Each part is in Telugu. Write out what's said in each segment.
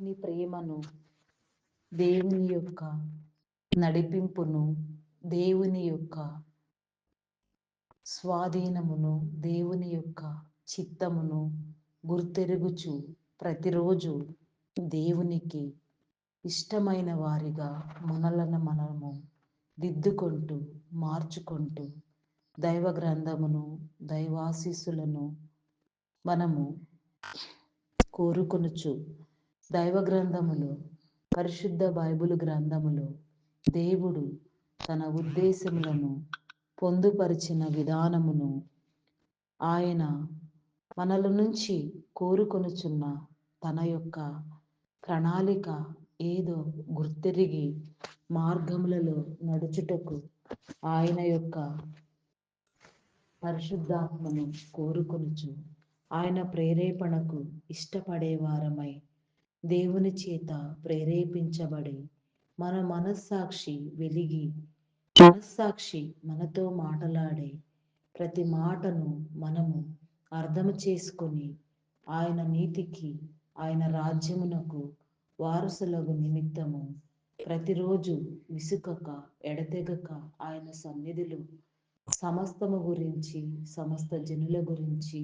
దేవుని ప్రేమను, దేవుని యొక్క నడిపింపును, దేవుని యొక్క స్వాధీనమును, దేవుని యొక్క చిత్తమును గుర్తెరుగుచు ప్రతిరోజు దేవునికి ఇష్టమైన వారిగా మనలను మనము దిద్దుకుంటూ మార్చుకుంటూ దైవ గ్రంథమును, దైవాశీస్సులను మనము కోరుకొనుచు దైవ గ్రంథములో, పరిశుద్ధ బైబిల్ గ్రంథములో దేవుడు తన ఉద్దేశములను పొందుపరిచిన విధానమును ఆయన మనల నుంచి కోరుకొనుచున్న తన యొక్క ప్రణాళిక ఏదో గుర్తెరిగి మార్గములలో నడుచుటకు ఆయన యొక్క పరిశుద్ధాత్మను కోరుకొనుచు ఆయన ప్రేరేపణకు ఇష్టపడేవారమై దేవుని చేత ప్రేరేపించబడి మన మనస్సాక్షి వెలిగి మనస్సాక్షి మనతో మాటలాడే ప్రతి మాటను మనము అర్థం చేసుకొని ఆయన నీతికి, ఆయన రాజ్యమునకు వారసులగు నిమిత్తము ప్రతిరోజు విసుకక ఎడతెగక ఆయన సన్నిధిలో సమస్తము గురించి, సమస్త జనుల గురించి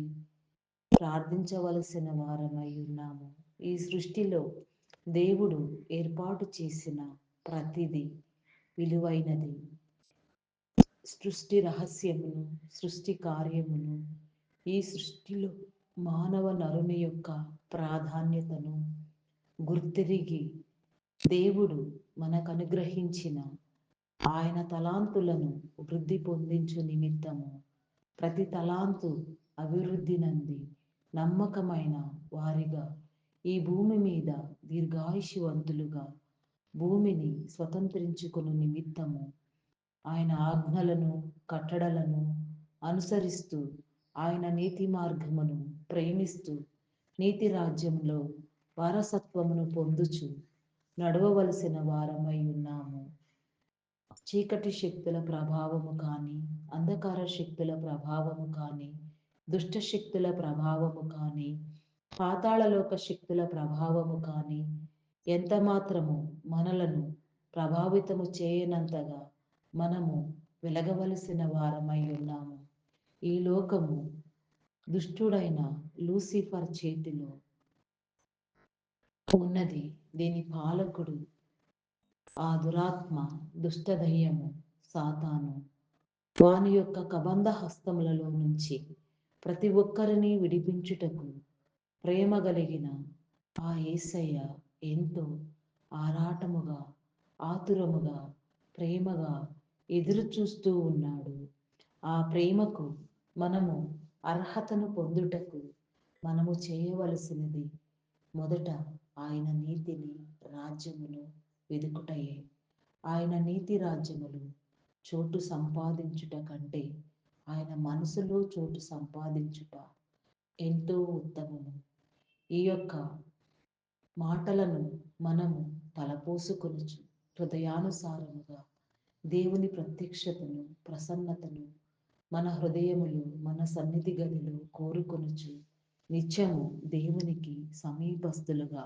ప్రార్థించవలసిన వారమై ఉన్నాము. ఈ సృష్టిలో దేవుడు ఏర్పాటు చేసిన ప్రతిదీ విలువైనది. సృష్టి రహస్యమును, సృష్టి కార్యమును, ఈ సృష్టిలో మానవ నరుని యొక్క ప్రాధాన్యతను గుర్తిరిగి దేవుడు మనకు అనుగ్రహించిన ఆయన తలాంతులను వృద్ధి పొందించు నిమిత్తము ప్రతి తలాంతు అభివృద్ధి నంది నమ్మకమైన వారిగా ఈ భూమి మీద దీర్ఘాయుష్యవంతులుగా భూమిని స్వతంత్రించుకుని నిమిత్తము ఆయన ఆజ్ఞలను, కట్టడలను అనుసరిస్తూ ఆయన నీతి మార్గమును ప్రేమిస్తూ నీతి రాజ్యంలో వారసత్వమును పొందుచు నడవవలసిన వారమై ఉన్నాము. చీకటి శక్తుల ప్రభావము కానీ, అంధకార శక్తుల ప్రభావము కానీ, దుష్ట శక్తుల ప్రభావము కానీ, పాతాళలోక శక్తుల ప్రభావము కానీ ఎంత మాత్రము మనలను ప్రభావితము చేయనంతగా మనము వెలగవలసిన వారమై ఉన్నాము. ఈ లోకము దుష్టుడైన లూసిఫర్ చేతిలో ఉన్నది. దీని పాలకుడు ఆ దురాత్మ, దుష్టదయ్యము, సాతాను. వాని యొక్క కబంధ హస్తములలో నుంచి ప్రతి ఒక్కరిని విడిపించుటకు ప్రేమ కలిగిన ఆ యేసయ్య ఎంతో ఆరాటముగా, ఆతురముగా, ప్రేమగా ఎదురు చూస్తూ ఉన్నాడు. ఆ ప్రేమకు మనము అర్హతను పొందుటకు మనము చేయవలసినది మొదట ఆయన నీతిని, రాజ్యమును వెదుకుటయే. ఆయన నీతి రాజ్యములు చోటు సంపాదించుట కంటే ఆయన మనసులో చోటు సంపాదించుట ఎంతో ఉత్తమము. ఈ యొక్క మాటలను మనము తలపోసుకొనుచు హృదయానుసారముగా దేవుని ప్రత్యక్షతను, ప్రసన్నతను మన హృదయములు, మన సన్నిధి గదిలో కోరుకొనుచు నిత్యము దేవునికి సమీపస్తులుగా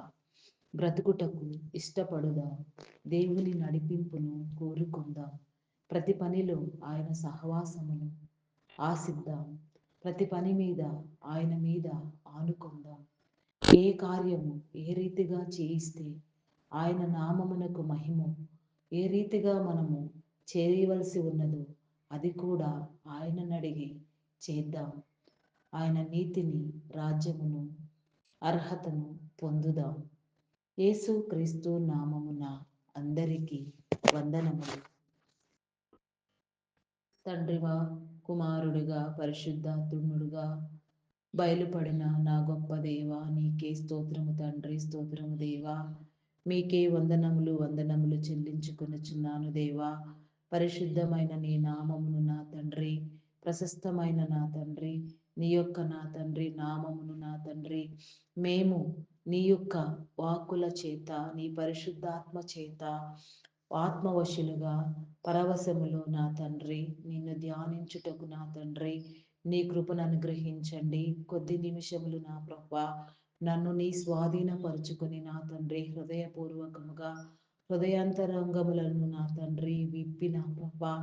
బ్రతుకుటకు ఇష్టపడుదాం. దేవుని నడిపింపును కోరుకుందాం. ప్రతి పనిలో ఆయన సహవాసమును ఆశిద్దాం. ప్రతి పని మీద ఆయన మీద ఆనుకుందాం. ఏ కార్యము ఏ రీతిగా చేయిస్తే ఆయన నామమునకు మహిమ ఏ రీతిగా మనము చేయవలసి ఉన్నదో అది కూడా ఆయనను అడిగి చేద్దాం. ఆయన నీతిని, రాజ్యమును, అర్హతను పొందుదాం. యేసు క్రీస్తు నామమున అందరికీ వందనములు. తండ్రిగా, కుమారుడిగా, పరిశుద్ధాత్ముడుగా బయలుపడిన నా గొప్ప దేవ, నీకే స్తోత్రము తండ్రి, స్తోత్రము దేవా. మీకే వందనములు వందనములు చెల్లించుకొనుచున్నాను దేవా. పరిశుద్ధమైన నీ నామమును నా తండ్రి, ప్రశస్తమైన నా తండ్రి, నీ యొక్క నా తండ్రి నామమును నా తండ్రి మేము నీ యొక్క వాక్కుల చేత, నీ పరిశుద్ధాత్మ చేత ఆత్మవశులుగా పరవశములో నా తండ్రి నిన్ను ధ్యానించుటకు నా తండ్రి నీ కృపను అనుగ్రహించండి. కొద్ది నిమిషములు నా ప్రభువా నన్ను నీ స్వాధీనపరుచుకొని నా తండ్రి హృదయపూర్వకముగా హృదయాంతరంగములను నా తండ్రి విప్పి నా ప్రభా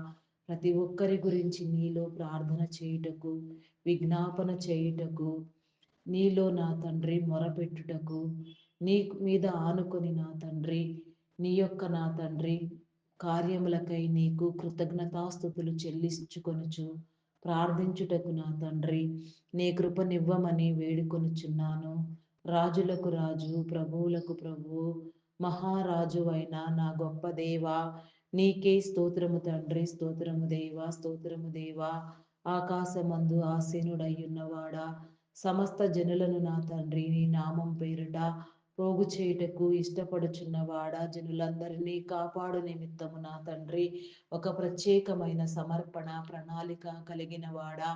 ప్రతి ఒక్కరి గురించి నీలో ప్రార్థన చేయుటకు, విజ్ఞాపన చేయుటకు, నీలో నా తండ్రి మొరపెట్టుటకు, నీ మీద ఆనుకొని నా తండ్రి నీ యొక్క నా తండ్రి కార్యములకై నీకు కృతజ్ఞతాస్థుతులు చెల్లించుకొనుచు ప్రార్థించుటకు నా తండ్రి నీ కృపనివ్వమని వేడుకొనుచున్నాను. రాజులకు రాజు, ప్రభువులకు ప్రభువు, మహారాజు అయిన నా గొప్ప దేవా, నీకే స్తోత్రము తండ్రి, స్తోత్రము దేవా, స్తోత్రము దేవా. ఆకాశమందు ఆసీనుడయ్యున్నవాడా, సమస్త జనులను నా తండ్రి నీ నామం పేరిట పోగు చేయుటకు ఇష్టపడుచున్నవాడా, జనులందరినీ కాపాడు నిమిత్తము నా తండ్రి ఒక ప్రత్యేకమైన సమర్పణ ప్రణాళిక కలిగిన వాడా,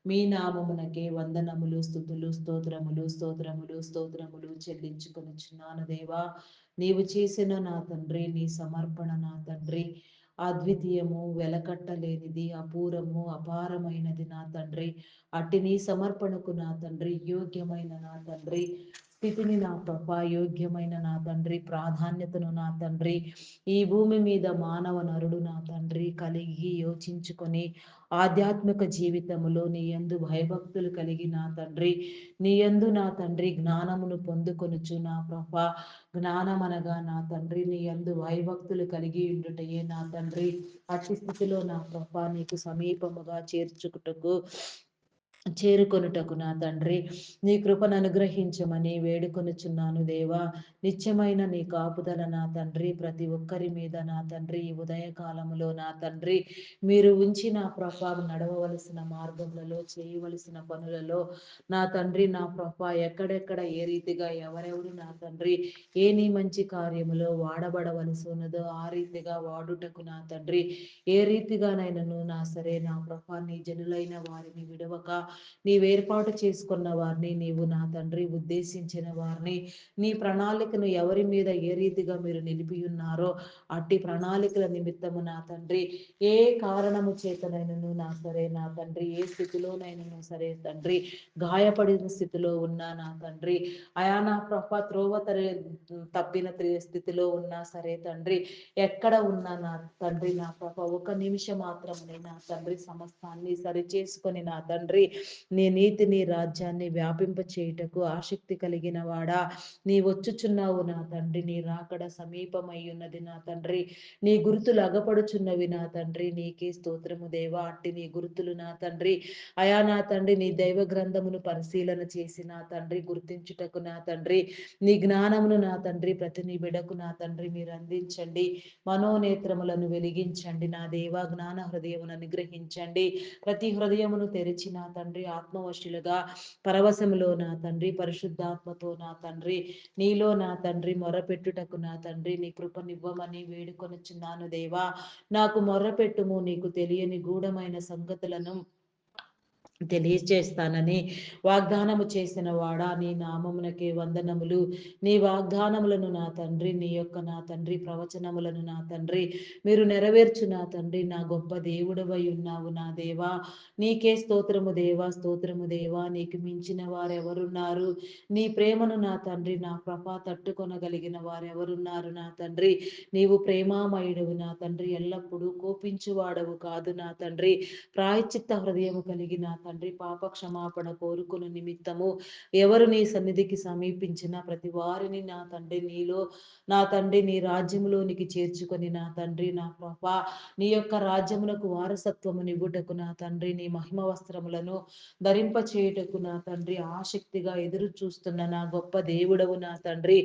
మీ నామమునకే వందనములు, స్థుతులు, స్తోత్రములు, స్తోత్రములు, స్తోత్రములు చెల్లించుకొనుచున్నాను దేవా. నీవు చేసిన నా తండ్రి నీ సమర్పణ నా తండ్రి అద్వితీయము, వెలకట్టలేనిది, అపూరము, అపారమైనది నా తండ్రి. అట్టి నీ సమర్పణకు నా తండ్రి యోగ్యమైన నా తండ్రి స్థితిని నా ప్రభా, యోగ్యమైన నా తండ్రి ప్రాధాన్యతను నా తండ్రి ఈ భూమి మీద మానవ నరుడు నా తండ్రి కలిగి యోచించుకొని ఆధ్యాత్మిక జీవితములో నీ యందు భయభక్తులు కలిగి నా తండ్రి నీ యందు నా తండ్రి జ్ఞానమును పొందుకొనుచు నా ప్రభా, జ్ఞానమనగా నా తండ్రి నీ యందు భయభక్తులు కలిగి ఉండుటయే నా తండ్రి. అట్టి స్థితిలో నా ప్రభా నీకు సమీపముగా చేరుకొనుటకు నా తండ్రి నీ కృపను అనుగ్రహించమని వేడుకొనుచున్నాను దేవా. నిత్యమైన నీ కాపుదల నా తండ్రి ప్రతి ఒక్కరి మీద నా తండ్రి ఈ ఉదయకాలములో నా తండ్రి మీరు ఉంచి నా ప్రభా నడవవలసిన మార్గములలో, చేయవలసిన పనులలో నా తండ్రి నా ప్రభా ఎక్కడెక్కడ ఏ రీతిగా ఎవరెవరు నా తండ్రి ఏ నీ మంచి కార్యములో వాడబడవలసి ఉన్నదో ఆ రీతిగా వాడుటకు నా తండ్రి ఏ రీతిగానైనను నా సరే నా ప్రభా నీ జనులైన వారిని విడవక నీవు ఏర్పాటు చేసుకున్న వారిని, నీవు నా తండ్రి ఉద్దేశించిన వారిని, నీ ప్రణాళికను ఎవరి మీద ఏ రీతిగా మీరు నిలిపి ఉన్నారో అట్టి ప్రణాళికల నిమిత్తము నా తండ్రి ఏ కారణము చేతనైనను నా సరే నా తండ్రి ఏ స్థితిలోనైనా సరే తండ్రి గాయపడిన స్థితిలో ఉన్నా నా తండ్రి అయా నా ప్రభ తప్పిన స్థితిలో ఉన్నా సరే తండ్రి ఎక్కడ ఉన్నా నా తండ్రి నా ప్రభ ఒక నిమిషం మాత్రమే నా తండ్రి సమస్తాన్ని సరి చేసుకొని నా తండ్రి నీ నీతిని రాజ్యాన్ని వ్యాపింప చేయుటకు ఆసక్తి కలిగిన వాడా, నీ వచ్చుచున్నావు నా తండ్రి, నీ రాకడ సమీపమై ఉన్నది నా తండ్రి, నీ గుర్తులు అగపడుచున్నవి నా తండ్రి, నీకే స్తోత్రము దేవా. అట్టి నీ గుర్తులు నా తండ్రి అయా నా తండ్రి నీ దైవ గ్రంథమును పరిశీలన చేసి నా తండ్రి గుర్తించుటకు నా తండ్రి నీ జ్ఞానమును నా తండ్రి ప్రతి నీ బిడకు నా తండ్రి మీరు అందించండి. మనోనేత్రములను వెలిగించండి నా దేవా, జ్ఞాన హృదయమును అనుగ్రహించండి. ప్రతి హృదయమును తెరిచి నా తండ్రి ఆత్మవశులుగా పరవశములో నా తండ్రి పరిశుద్ధాత్మతో నా తండ్రి నీలో నా తండ్రి మొరపెట్టుటకు నా తండ్రి నీ కృపనివ్వమని వేడుకొనుచున్నాను దేవా. నాకు మొర్రపెట్టుము, నీకు తెలియని గూఢమైన సంగతులను తెలియచేస్తానని వాగ్దానము చేసిన వాడా, నీ నామమునకే వందనములు. నీ వాగ్దానములను నా తండ్రి నీ యొక్క నా తండ్రి ప్రవచనములను నా తండ్రి మీరు నెరవేర్చు నా తండ్రి నా గొప్ప దేవుడవై ఉన్నావు నా దేవా. నీకే స్తోత్రము దేవా, స్తోత్రము దేవా. నీకు మించిన వారెవరున్నారు? నీ ప్రేమను నా తండ్రి నా ప్రభా తట్టుకొనగలిగిన వారెవరున్నారు నా తండ్రి? నీవు ప్రేమామయుడవు నా తండ్రి, ఎల్లప్పుడూ కోపించువాడవు కాదు నా తండ్రి. ప్రాయచిత్త హృదయము కలిగి నా తండ్రి పాప క్షమాపణ కోరుకుని నిమిత్తము ఎవరు నీ సన్నిధికి సమీపించిన ప్రతి వారిని నా తండ్రి నీలో నా తండ్రి నీ రాజ్యములోనికి చేర్చుకొని నా తండ్రి నా ప్రభా నీ యొక్క రాజ్యమునకు వారసత్వమునివ్వుటకు నా తండ్రి నీ మహిమ వస్త్రములను ధరింప చేయుటకు నా తండ్రి ఆసక్తిగా ఎదురు చూస్తున్న నా గొప్ప దేవుడవు నా తండ్రి.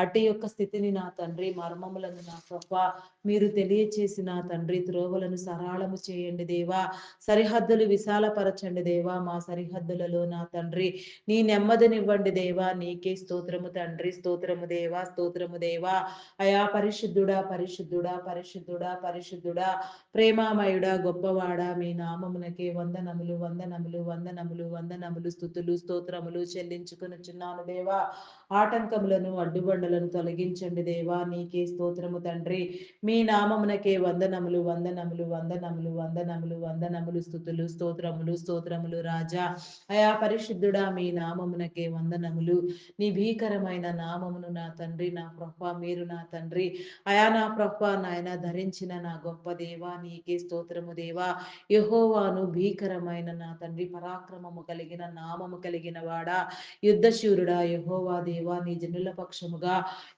అటు యొక్క స్థితిని నా తండ్రి మర్మములను నా ప్రభా మీరు తెలియచేసి నా తండ్రి త్రోవలను సరాళము చేయండి దేవా. సరిహద్దులు విశాలపరచండి దేవా. మా సరిహద్దులలో నా తండ్రి నీ నెమ్మదినివ్వండి దేవా. నీకే స్తోత్రము తండ్రి, స్తోత్రము దేవా, స్తోత్రము దేవా. అయా పరిశుద్ధుడా, పరిశుద్ధుడా, పరిశుద్ధుడా, పరిశుద్ధుడా, ప్రేమామయుడా, గొప్పవాడా, మీ నామమునకే వందనములు, వందనములు, వందనములు, వందనములు, స్థుతులు, స్తోత్రములు చెల్లించుకొనుచున్నాను దేవా. ఆటంకములను అడ్డుబండలను తొలగించండి దేవా. నీకే స్తోత్రము తండ్రి. మీ నామమునకే వందనములు వందనములు వందనములు వందనములు వందనములు స్తుతులు స్తోత్రములు స్తోత్రములు రాజా. అయా పరిశుద్ధుడా, మీ నామమునకే వందనములు. నీ భీకరమైన నామమును నా తండ్రి, నా ప్రభా మీరు నా తండ్రి. అయా నా ప్రభా నాయన ధరించిన నా గొప్ప దేవా, నీకే స్తోత్రము దేవా. యెహోవాను భీకరమైన నా తండ్రి, పరాక్రమము కలిగిన నామము కలిగిన వాడా, యుద్ధశూరుడా యెహోవా దేవా, నీ జనుల పక్షముగా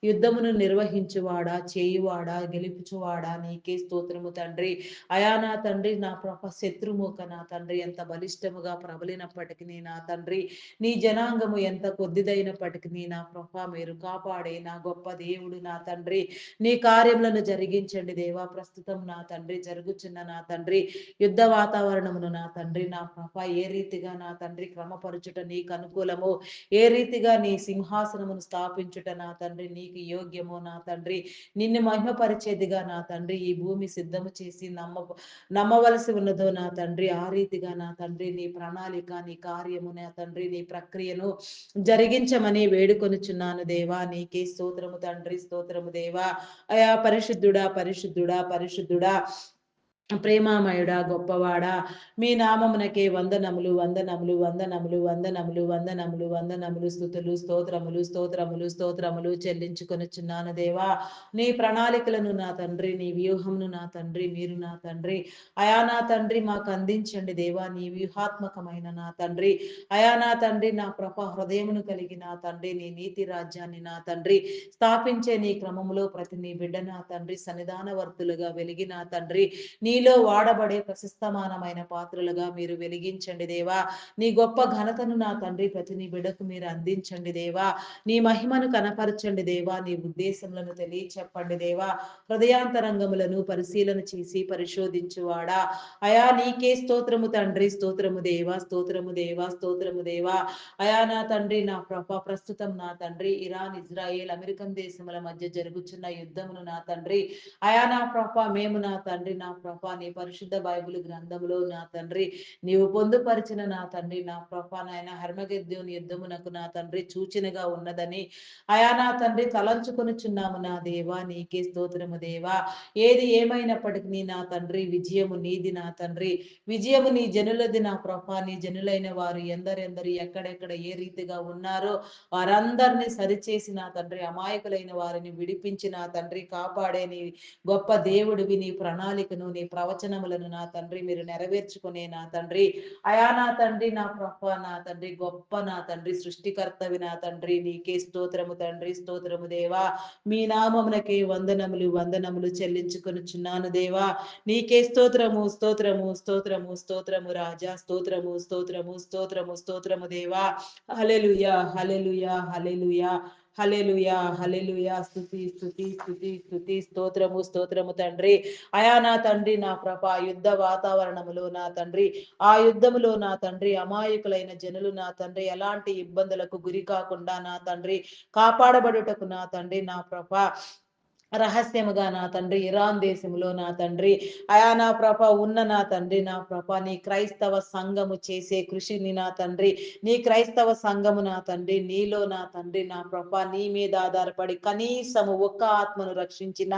యుద్ధమును నిర్వహించువాడా, చేయువాడా, గెలుపుచువాడా, నీకే స్తోత్రము తండ్రి. అయా నా తండ్రి, నా ప్రభ శత్రుమూక నా తండ్రి ఎంత బలిష్టముగా ప్రబలినప్పటికీ నా తండ్రి, నీ జనాంగము ఎంత కొద్దిదైనప్పటికీ నా ప్రభ మీరు కాపాడే నా గొప్ప దేవుడు నా తండ్రి. నీ కార్యములను జరిగించండి దేవా. ప్రస్తుతం నా తండ్రి జరుగుచున్న నా తండ్రి యుద్ధ వాతావరణమును నా తండ్రి, నా ప్రభ ఏ రీతిగా నా తండ్రి క్రమపరుచుట నీకు అనుకూలము, ఏ రీతిగా నీ సింహాసనమును స్థాపించుట నా తండ్రి నీకు యోగ్యము నా తండ్రి, నిన్ను మహిమపరిచేదిగా నా తండ్రి ఈ భూమి సిద్ధము చేసి నమ్మవలసి ఉన్నదో నా తండ్రి, ఆ రీతిగా నా తండ్రి నీ ప్రణాళిక, నీ కార్యము నా తండ్రి, నీ ప్రక్రియను జరిగించమని వేడుకొనుచున్నాను దేవా. నీకే స్తోత్రము తండ్రి, స్తోత్రము దేవా. అయా పరిశుద్ధుడా పరిశుద్ధుడా పరిశుద్ధుడా, ప్రేమామయుడా గొప్పవాడా, మీ నామమునకే వందనములు వందనములు వందనములు వందనములు వందనములు వందనములు స్తుతులు స్తోత్రములు స్తోత్రములు స్తోత్రములు చెల్లించుకొనుచున్నాను దేవా. నీ ప్రణాళికలను నా తండ్రి, నీ వ్యూహమును నా తండ్రి మీరు నా తండ్రి, అయా నా తండ్రి మాకు అందించండి దేవా. నీ వ్యూహాత్మకమైన నా తండ్రి, అయా నా తండ్రి నా ప్రభ హృదయమును కలిగి నా తండ్రి నీ నీతి రాజ్యాన్ని నా తండ్రి స్థాపించే నీ క్రమములో ప్రతి నీ బిడ్డ నా తండ్రి సన్నిధానవర్తులుగా వెలిగి నా తండ్రి నీలో వాడబడే ప్రశస్తమానమైన పాత్రలుగా మీరు వెలిగించండి దేవా. నీ గొప్ప ఘనతను నా తండ్రి ప్రతి నీ బిడ్డకు మీరు అందించండి దేవా. నీ మహిమను కనపరచండి దేవా. నీ ఉద్దేశములను తెలియచెప్పండి దేవా. హృదయాంతరంగములను పరిశీలన చేసి పరిశోధించువాడా, అయా నీకే స్తోత్రము తండ్రి, స్తోత్రము దేవా, స్తోత్రము దేవా, స్తోత్రము దేవా. అయా నా తండ్రి నా ప్రభ ప్రస్తుతం నా తండ్రి ఇరాన్ ఇజ్రాయేల్ అమెరికన్ దేశముల మధ్య జరుగుచున్న యుద్ధమును నా తండ్రి, అయా నా ప్రభ మేము నా తండ్రి నా ప్రభ నీ పరిశుద్ధ బైబిల్ గ్రంథములో నా తండ్రి నీవు పొందుపరిచిన నా తండ్రి నా ప్రభ నాయన హర్మగెద్దోని యుద్ధమునకు నా తండ్రి సూచనగా ఉన్నదని అయా నా తండ్రి తలంచుకొనుచున్నాము నా దేవా. నీకే స్తోత్రము దేవా. ఏది ఏమైనప్పటికీ నా తండ్రి విజయము నీది నా తండ్రి, విజయము నీ జనులది నా ప్రభ. నీ జనులైన వారు ఎందరెందరు ఎక్కడెక్కడ ఏ రీతిగా ఉన్నారో వారందరినీ సరిచేసి నా తండ్రి అమాయకులైన వారిని విడిపించి నా తండ్రి కాపాడే నీ గొప్ప దేవుడివి. నీ ప్రణాళికను నీ ప్రవచనములను నా తండ్రి మీరు నెరవేర్చుకునే నా తండ్రి, అయా నా తండ్రి నా ప్రభ నా తండ్రి గొప్ప నా తండ్రి సృష్టికర్తవి నా తండ్రి. నీకే స్తోత్రము తండ్రి, స్తోత్రము దేవా. మీ నామమునకే వందనములు వందనములు చెల్లించుకొనుచున్నాను దేవా. నీకే స్తోత్రము స్తోత్రము స్తోత్రము స్తోత్రము రాజా, స్తోత్రము స్తోత్రము స్తోత్రము స్తోత్రము దేవా. హల్లెలూయా హల్లెలూయా హల్లెలూయా హల్లెలూయా హల్లెలూయా. స్తుతి స్తుతి స్తుతి స్తుతి స్తోత్రము స్తోత్రము తండ్రి. అయా నా తండ్రి నా ప్రభ యుద్ధ వాతావరణములో నా తండ్రి ఆ యుద్ధములో నా తండ్రి అమాయకులైన జనులు నా తండ్రి ఎలాంటి ఇబ్బందులకు గురి కాకుండా నా తండ్రి కాపాడబడుటకు నా తండ్రి నా ప్రభ రహస్యముగా నా తండ్రి ఇరాన్ దేశంలో నా తండ్రి అయా నా ప్రభ ఉన్న నా తండ్రి నా ప్రభ నీ క్రైస్తవ సంఘము చేసే కృషిని నా తండ్రి, నీ క్రైస్తవ సంఘము నా తండ్రి నీలో నా తండ్రి నా ప్రభ నీ మీద ఆధారపడి కనీసము ఒక్క ఆత్మను రక్షించిన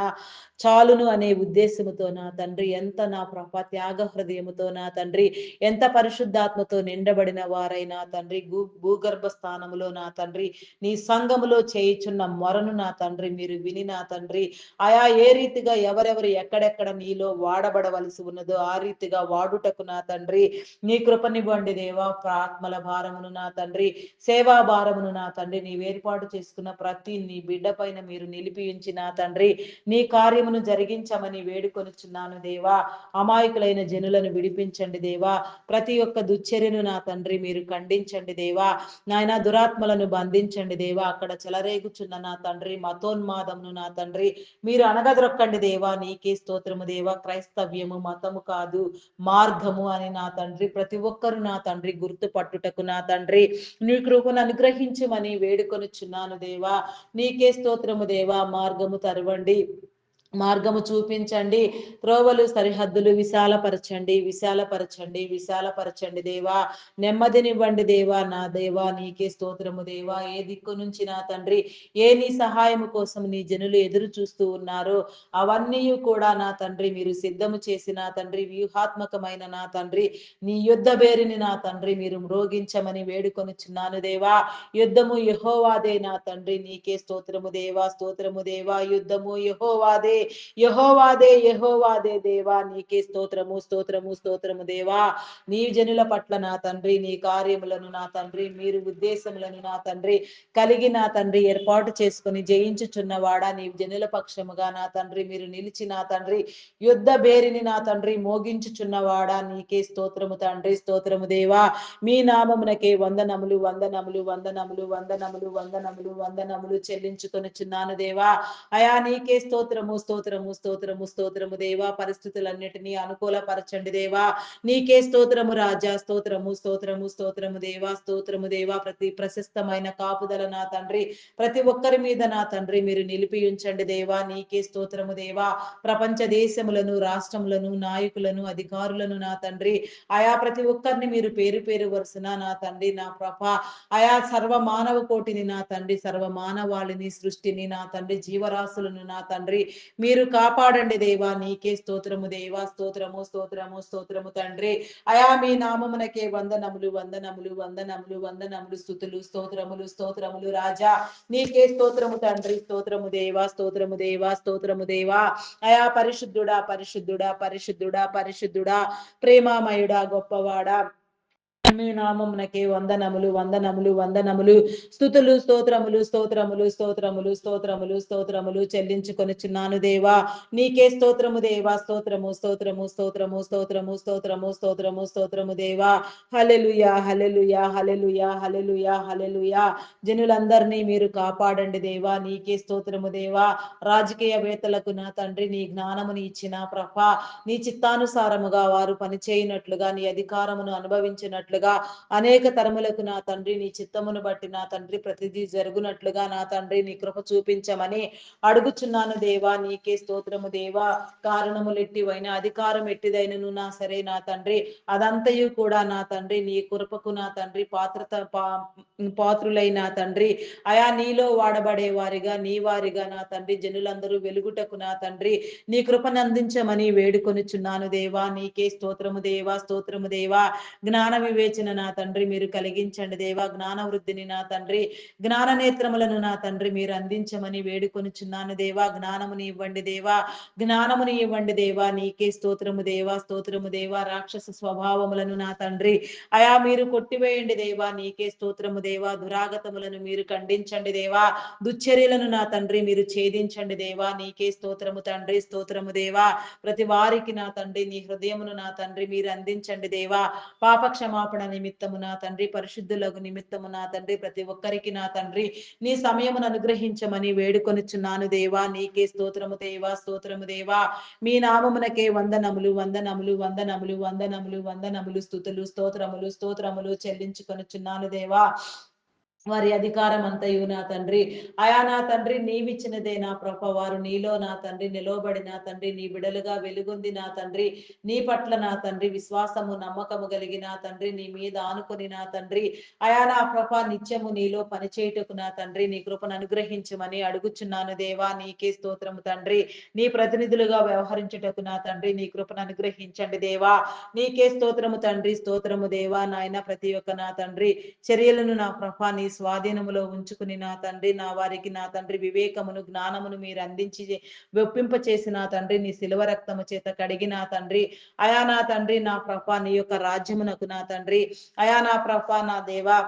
చాలును అనే ఉద్దేశముతో నా తండ్రి ఎంత నా ప్రభ త్యాగ హృదయముతో నా తండ్రి ఎంత పరిశుద్ధాత్మతో నిండబడిన వారై నా తండ్రి భూగర్భ స్థానములో నా తండ్రి నీ సంఘములో చేయుచున్న మొరను నా తండ్రి మీరు విని నా తండ్రి ఆయా ఏ రీతిగా ఎవరెవరు ఎక్కడెక్కడ నీలో వాడబడవలసి ఉన్నదో ఆ రీతిగా వాడుటకు నా తండ్రి నీ కృపనివ్వండి దేవా. ఆత్మల భారమును నా తండ్రి సేవా భారమును నా తండ్రి నీవు ఏర్పాటు చేసుకున్న ప్రతి నీ బిడ్డ పైన మీరు నిలిపి ఉంచి నా తండ్రి నీ కార్యమును జరిగించమని వేడుకొనుచున్నాను దేవా. అమాయకులైన జనులను విడిపించండి దేవా. ప్రతి ఒక్క దుశ్చర్యను నా తండ్రి మీరు ఖండించండి దేవా. నాయన దురాత్మలను బంధించండి దేవా. అక్కడ చెలరేగుచున్న నా తండ్రి మతోన్మాదమును నా తండ్రి మీరు అనగదొరక్కండి దేవా. నీకే స్తోత్రము దేవా. క్రైస్తవ్యము మతము కాదు మార్గము అని నా తండ్రి ప్రతి ఒక్కరు నా తండ్రి గుర్తుపట్టుటకు నా తండ్రి నీ కృపను అనుగ్రహించమని వేడుకొనుచున్నాను దేవా. నీకే స్తోత్రము దేవా. మార్గము తెరవండి, మార్గము చూపించండి. త్రోవలు సరిహద్దులు విశాలపరచండి, విశాలపరచండి, విశాలపరచండి దేవా. నెమ్మదినివ్వండి దేవా. నా దేవా నీకే స్తోత్రము దేవా. ఏ దిక్కు నుంచి నా తండ్రి నీ సహాయము కోసం నీ జనులు ఎదురు చూస్తూ ఉన్నారో అవన్నీ కూడా నా తండ్రి మీరు సిద్ధము చేసి నా తండ్రి వ్యూహాత్మకమైన నా తండ్రి నీ యుద్ధ బేరిని నా తండ్రి మీరు మ్రోగించమని వేడుకొనుచున్నాను దేవా. యుద్ధము యెహోవాదే నా తండ్రి. నీకే స్తోత్రము దేవా. స్తోత్రము దేవా. యుద్ధము యెహోవాదే. యెహోవాదే, యెహోవాదే దేవా. నీకే స్తోత్రము, స్తోత్రము, స్తోత్రము దేవా. నీ జనుల పట్ల నా తండ్రి నీ కార్యములను నా తండ్రి మీరు ఉద్దేశములను నా తండ్రి కలిగి నా తండ్రి ఏర్పాటు చేసుకుని జయించుచున్నవాడా నీ జనుల పక్షముగా నా తండ్రి మీరు నిలిచి నా తండ్రి యుద్ధ బేరిని నా తండ్రి మోగించుచున్నవాడా నీకే స్తోత్రము తండ్రి. స్తోత్రము దేవా. మీ నామమునకే వందనములు, వందనములు, వందనములు, వందనములు, వందనములు, వందనములు చెల్లించుకొనుచున్నాను దేవా. అయా నీకే స్తోత్రము, స్తోత్రము, స్తోత్రము, స్తోత్రము దేవా. పరిస్థితులన్నిటినీ అనుకూలపరచండి దేవా. నీకే స్తోత్రము రాజా. స్తోత్రము, స్తోత్రము, స్తోత్రము దేవా. స్తోత్రము దేవా. ప్రతి ప్రశస్తమైన కాపుదల నా తండ్రి ప్రతి ఒక్కరి మీద నా తండ్రి మీరు నిలిపి ఉంచండి దేవా. నీకే స్తోత్రము దేవా. ప్రపంచ దేశములను రాష్ట్రములను నాయకులను అధికారులను నా తండ్రి ఆయా ప్రతి ఒక్కరిని మీరు పేరు పేరు వరుసన నా తండ్రి నా ప్రభ ఆయా సర్వ మానవ కోటిని నా తండ్రి సర్వ మానవాళిని సృష్టిని నా తండ్రి జీవరాశులను నా తండ్రి మీరు కాపాడండి దేవా. నీకే స్తోత్రము దేవా. స్తోత్రము, స్తోత్రము, స్తోత్రము తండ్రి. అయా మీ నామమునకే వందనములు, వందనములు, వందనములు, వందనములు, స్తుతులు, స్తోత్రములు, స్తోత్రములు రాజా. నీకే స్తోత్రము తండ్రి. స్తోత్రము దేవా. స్తోత్రము దేవా. స్తోత్రము దేవా. అయా పరిశుద్ధుడా, పరిశుద్ధుడా, పరిశుద్ధుడా, పరిశుద్ధుడా, ప్రేమామయుడా, గొప్పవాడా మీ నామమునకే వందనములు, వందనములు, వందనములు, స్తుతులు, స్తోత్రములు, స్తోత్రములు, స్తోత్రములు, స్తోత్రములు, స్తోత్రములు చెల్లించుకొనుచున్నాను దేవా. నీకే స్తోత్రము దేవా. స్తోత్రము, స్తోత్రము, స్తోత్రము, స్తోత్రము, స్తోత్రము, స్తోత్రము, స్తోత్రము దేవా. హల్లెలూయా, హల్లెలూయా, హల్లెలూయా, హల్లెలూయా, హల్లెలూయా. జనులందరినీ మీరు కాపాడండి దేవా. నీకే స్తోత్రము దేవా. రాజకీయవేత్తలకు నా తండ్రి నీ జ్ఞానముని ఇచ్చిన ప్రభ నీ చిత్తానుసారముగా వారు పనిచేయనట్లుగా నీ అధికారమును అనుభవించినట్లుగా అనేక తరములకు నా తండ్రి నీ చిత్తమును బట్టి నా తండ్రి ప్రతిదీ జరుగునట్లుగా నా తండ్రి నీ కృప చూపించమని అడుగుచున్నాను దేవా. నీకే స్తోత్రము దేవా. కారణములు ఎట్టివైన అధికారం ఎట్టిదైనను నా సరే నా తండ్రి అదంతయు కూడా నా తండ్రి నీ కృపకు నా తండ్రి పాత్రులై నా తండ్రి అయా నీలో వాడబడే వారిగా నీ వారిగా నా తండ్రి జనులందరూ వెలుగుటకు నా తండ్రి నీ కృపను అందించమని వేడుకొనుచున్నాను దేవా. నీకే స్తోత్రము దేవా. స్తోత్రము దేవా. జ్ఞాన వివేచన నా తండ్రి మీరు కలిగించండి దేవా. జ్ఞాన వృద్ధిని నా తండ్రి జ్ఞాన నేత్రములను నా తండ్రి మీరు అందించమని వేడుకొనుచున్నాను దేవా. జ్ఞానముని ఇవ్వండి దేవా. జ్ఞానముని ఇవ్వండి దేవా. నీకే స్తోత్రము దేవా. స్తోత్రము దేవా. రాక్షస స్వభావములను నా తండ్రి అయా మీరు కొట్టివేయండి దేవా. నీకే స్తోత్రము దేవా. దురాగతములను మీరు ఖండించండి దేవా. దుశ్చర్యలను నా తండ్రి మీరు ఛేదించండి దేవా. నీకే స్తోత్రము తండ్రి. స్తోత్రము దేవా. ప్రతి వారికి నా తండ్రి నీ హృదయమును నా తండ్రి మీరు అందించండి దేవా. పాప క్షమాపణ నిమిత్తము నా తండ్రి పరిశుద్ధులకు నిమిత్తము నా తండ్రి ప్రతి ఒక్కరికి నా తండ్రి నీ సమయమును అనుగ్రహించమని వేడుకొనుచున్నాను దేవా. నీకే స్తోత్రము దేవా. స్తోత్రము దేవా. మీ నామమునకే వందనములు, వందనములు, వందనములు, వందనములు, వందనములు, స్తుతులు, స్తోత్రములు, స్తోత్రములు చెల్లించుకొనుచున్నాను దేవా. వారి అధికారం అంతయు నా తండ్రి అయా నా తండ్రి నీవిచ్చినదే నా ప్రభ వారు నీలో నా తండ్రి నిలవబడి నా తండ్రి నీ బిడలుగా వెలుగొంది నా తండ్రి నీ పట్ల నా తండ్రి విశ్వాసము నమ్మకము కలిగి నా తండ్రి నీ మీద ఆనుకొని నా తండ్రి అయా నా ప్రభ నిత్యము నీలో పనిచేయుటకు నా తండ్రి నీ కృపను అనుగ్రహించమని అడుగుచున్నాను దేవా. నీకే స్తోత్రము తండ్రి. నీ ప్రతినిధులుగా వ్యవహరించుటకు నా తండ్రి నీ కృపను అనుగ్రహించండి దేవా. నీకే స్తోత్రము తండ్రి. స్తోత్రము దేవా. నాయన ప్రతి ఒక్క నా తండ్రి చర్యలను నా ప్రభా నీ స్వాధీనములో ఉంచుకుని నా తండ్రి నా వారికి నా తండ్రి వివేకమును జ్ఞానమును మీరు అందించి వెప్పింప చేసి నా తండ్రి నీ శిలువ రక్తము చేత కడిగి నా తండ్రి అయా నా తండ్రి నా ప్రభా నీ యొక్క రాజ్యమునకు నా తండ్రి అయా నా ప్రభా నా దేవా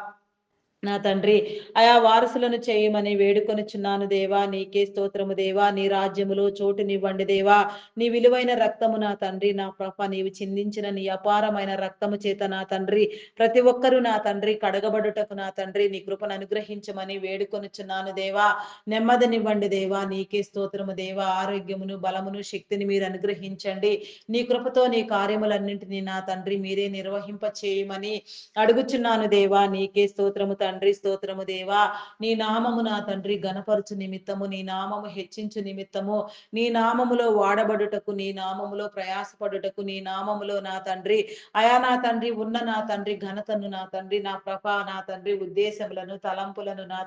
నా తండ్రి అయా వారసులను చేయమని వేడుకొనుచున్నాను దేవా. నీకే స్తోత్రము దేవా. నీ రాజ్యములో చోటునివ్వండి దేవా. నీ విలువైన రక్తము నా తండ్రి నా ప్రభ నీవు చిందించిన నీ అపారమైన రక్తము చేత నా తండ్రి ప్రతి ఒక్కరూ నా తండ్రి కడగబడుటకు నా తండ్రి నీ కృపను అనుగ్రహించమని వేడుకొనుచున్నాను దేవా. నెమ్మదినివ్వండి దేవా. నీకే స్తోత్రము దేవా. ఆరోగ్యమును బలమును శక్తిని మీరు అనుగ్రహించండి. నీ కృపతో నీ కార్యములన్నింటినీ నా తండ్రి మీరే నిర్వహింప చేయమని అడుగుచున్నాను దేవా. నీకే స్తోత్రము తండ్రి. తండ్రి స్తోత్రము దేవా. నీ నామము నా తండ్రి ఘనపరచు నిమిత్తము, నీ నామము హెచ్చించు నిమిత్తము, నీ నామములో వాడబడుటకు, నీ నామములో ప్రయాసపడుటకు, నీ నామములో నా తండ్రి అయా నా తండ్రి ఉన్న నా తండ్రి ఘనతను నా తండ్రి నా నా తండ్రి ఉద్దేశములను తలంపులను నా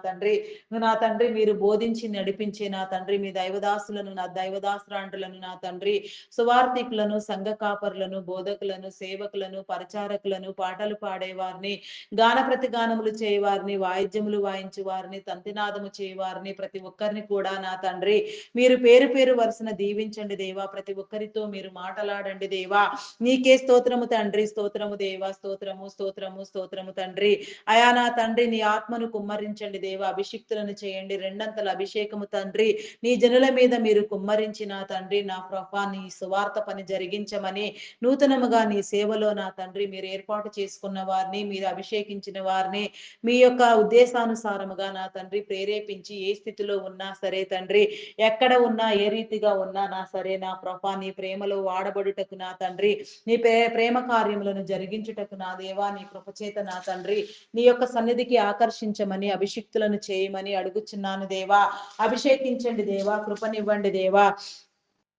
తండ్రి మీరు బోధించి నడిపించే నా తండ్రి మీ దైవదాసులను నా దైవదాసురాండ్రులను నా తండ్రి సువార్థికులను సంఘ కాపరులను బోధకులను సేవకులను పరిచారకులను పాటలు పాడేవారిని గాన ప్రతిగానములు చేయవారిని వాయిద్యములు వాయించు వారిని తంతినాదము చేయవారిని ప్రతి ఒక్కరిని కూడా నా తండ్రి మీరు పేరు పేరు వరుసన దీవించండి దేవా. ప్రతి ఒక్కరితో మీరు మాట్లాడండి దేవా. నీకే స్తోత్రము తండ్రి, స్తోత్రము దేవా, స్తోత్రము స్తోత్రము స్తోత్రము తండ్రి. అయా నా తండ్రి నీ ఆత్మను కుమ్మరించండి దేవా. అభిషిక్తులను చేయండి, రెండంతల అభిషేకము తండ్రి నీ జనుల మీద మీరు కుమ్మరించిన తండ్రి నా ప్రభా నీ సువార్త పని జరిగించమని నూతనముగా నీ సేవలో నా తండ్రి మీరు ఏర్పాటు చేసుకున్న వారిని మీరు అభిషేకించిన వారిని మీ యొక్క ఉద్దేశానుసారముగా నా తండ్రి ప్రేరేపించి ఏ స్థితిలో ఉన్నా సరే తండ్రి ఎక్కడ ఉన్నా ఏ రీతిగా ఉన్నా నా సరే నా ప్రభా నీ ప్రేమలో వాడబడుటకు నా తండ్రి నీ ప్రేమ కార్యములను జరిగించుటకు నా దేవా నీ కృపచేత నా తండ్రి నీ యొక్క సన్నిధికి ఆకర్షించమని అభిషిక్తులను చేయమని అడుగుచున్నాను దేవా. అభిషేకించండి దేవా, కృపనివ్వండి దేవా.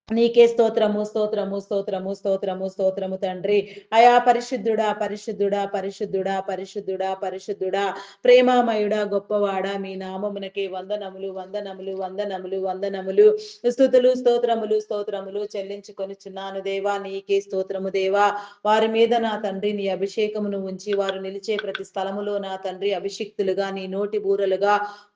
నీకే స్తోత్రము స్తోత్రము స్తోత్రము స్తోత్రము స్తోత్రము తండ్రి. అయా పరిశుద్ధుడా పరిశుద్ధుడా పరిశుద్ధుడా పరిశుద్ధుడా పరిశుద్ధుడా ప్రేమామయుడా గొప్పవాడా మీ నామమునకే వందనములు వందనములు వందనములు వందనములు స్తుతులు స్తోత్రములు స్తోత్రములు చెల్లించుకొనిచున్నాను దేవా. నీకే స్తోత్రము దేవా. వారి మీద నా తండ్రి నీ అభిషేకమును ఉంచి వారు నిలిచే ప్రతి స్థలములో నా తండ్రి అభిషిక్తులుగా నీ నోటి బూరలుగా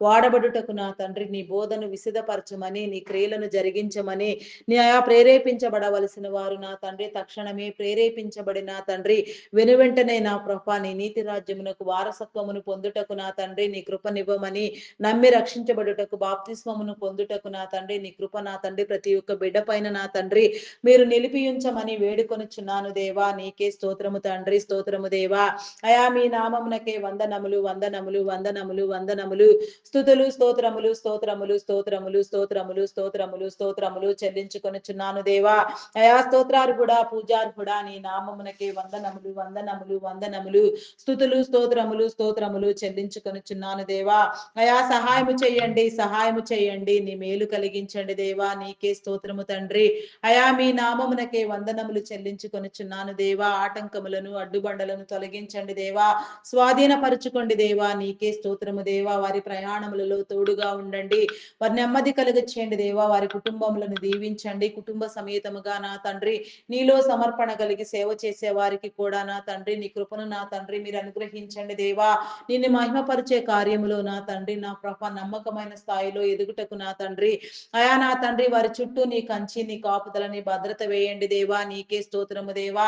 వాడబడుటకు నా తండ్రి నీ బోధను విసిదపరచమని నీ క్రియలను జరిగించమని నీ ప్రేరేపించబడవలసిన వారు నా తండ్రి తక్షణమే ప్రేరేపించబడిన తండ్రి వెనువెంటనే నా ప్రభా నీ నీతి రాజ్యమునకు వారసత్వమును పొందుటకు నా తండ్రి నీ కృపనివ్వమని నమ్మి రక్షించబడుటకు బాప్తిస్మమును పొందుటకు నా తండ్రి నీ కృప నా తండ్రి ప్రతి ఒక్క బిడ్డ పైన నా తండ్రి మీరు నిలిపియుంచమని వేడుకొనుచున్నాను దేవా. నీకే స్తోత్రము తండ్రి, స్తోత్రము దేవా. అయా మీ నామమునకే వందనములు వందనములు వందనములు వందనములు స్తుతులు స్తోత్రములు స్తోత్రములు స్తోత్రములు స్తోత్రములు స్తోత్రములు స్తోత్రములు చెల్లించుకొనుచున్నాను దేవా. అయా స్తోత్రార్హుడా పూజార్హుడా నీ నామమునకే వందనములు వందనములు వందనములు స్తుతులు స్తోత్రములు స్తోత్రములు చెల్లించుకొనుచున్నాను దేవా. అయా సహాయము చేయండి, సహాయము చేయండి, నీ మేలు కలిగించండి దేవా. నీకే స్తోత్రము తండ్రి. అయా మీ నామమునకే వందనములు చెల్లించుకొనుచున్నాను దేవా. ఆటంకములను అడ్డుబండలను తొలగించండి దేవా. స్వాధీనపరచుకోండి దేవా. నీకే స్తోత్రము దేవా. వారి ప్రయాణములలో తోడుగా ఉండండి, వారి నెమ్మది కలుగచేయండి దేవా. వారి కుటుంబములను దీవించండి. కుటుంబ సమేతముగా నా తండ్రి నీలో సమర్పణ కలిగి సేవ చేసే వారికి కూడా నా తండ్రి నీ కృపను నా తండ్రి మీరు అనుగ్రహించండి దేవా. నిన్ను మహిమపరిచే కార్యములో నా తండ్రి నా ప్రభ నమ్మకమైన స్థాయిలో ఎదుగుటకు నా తండ్రి అయా నా తండ్రి వారి చుట్టూ నీ కంచి నీ కాపుదల నీ భద్రత వేయండి దేవా. నీకే స్తోత్రము దేవా.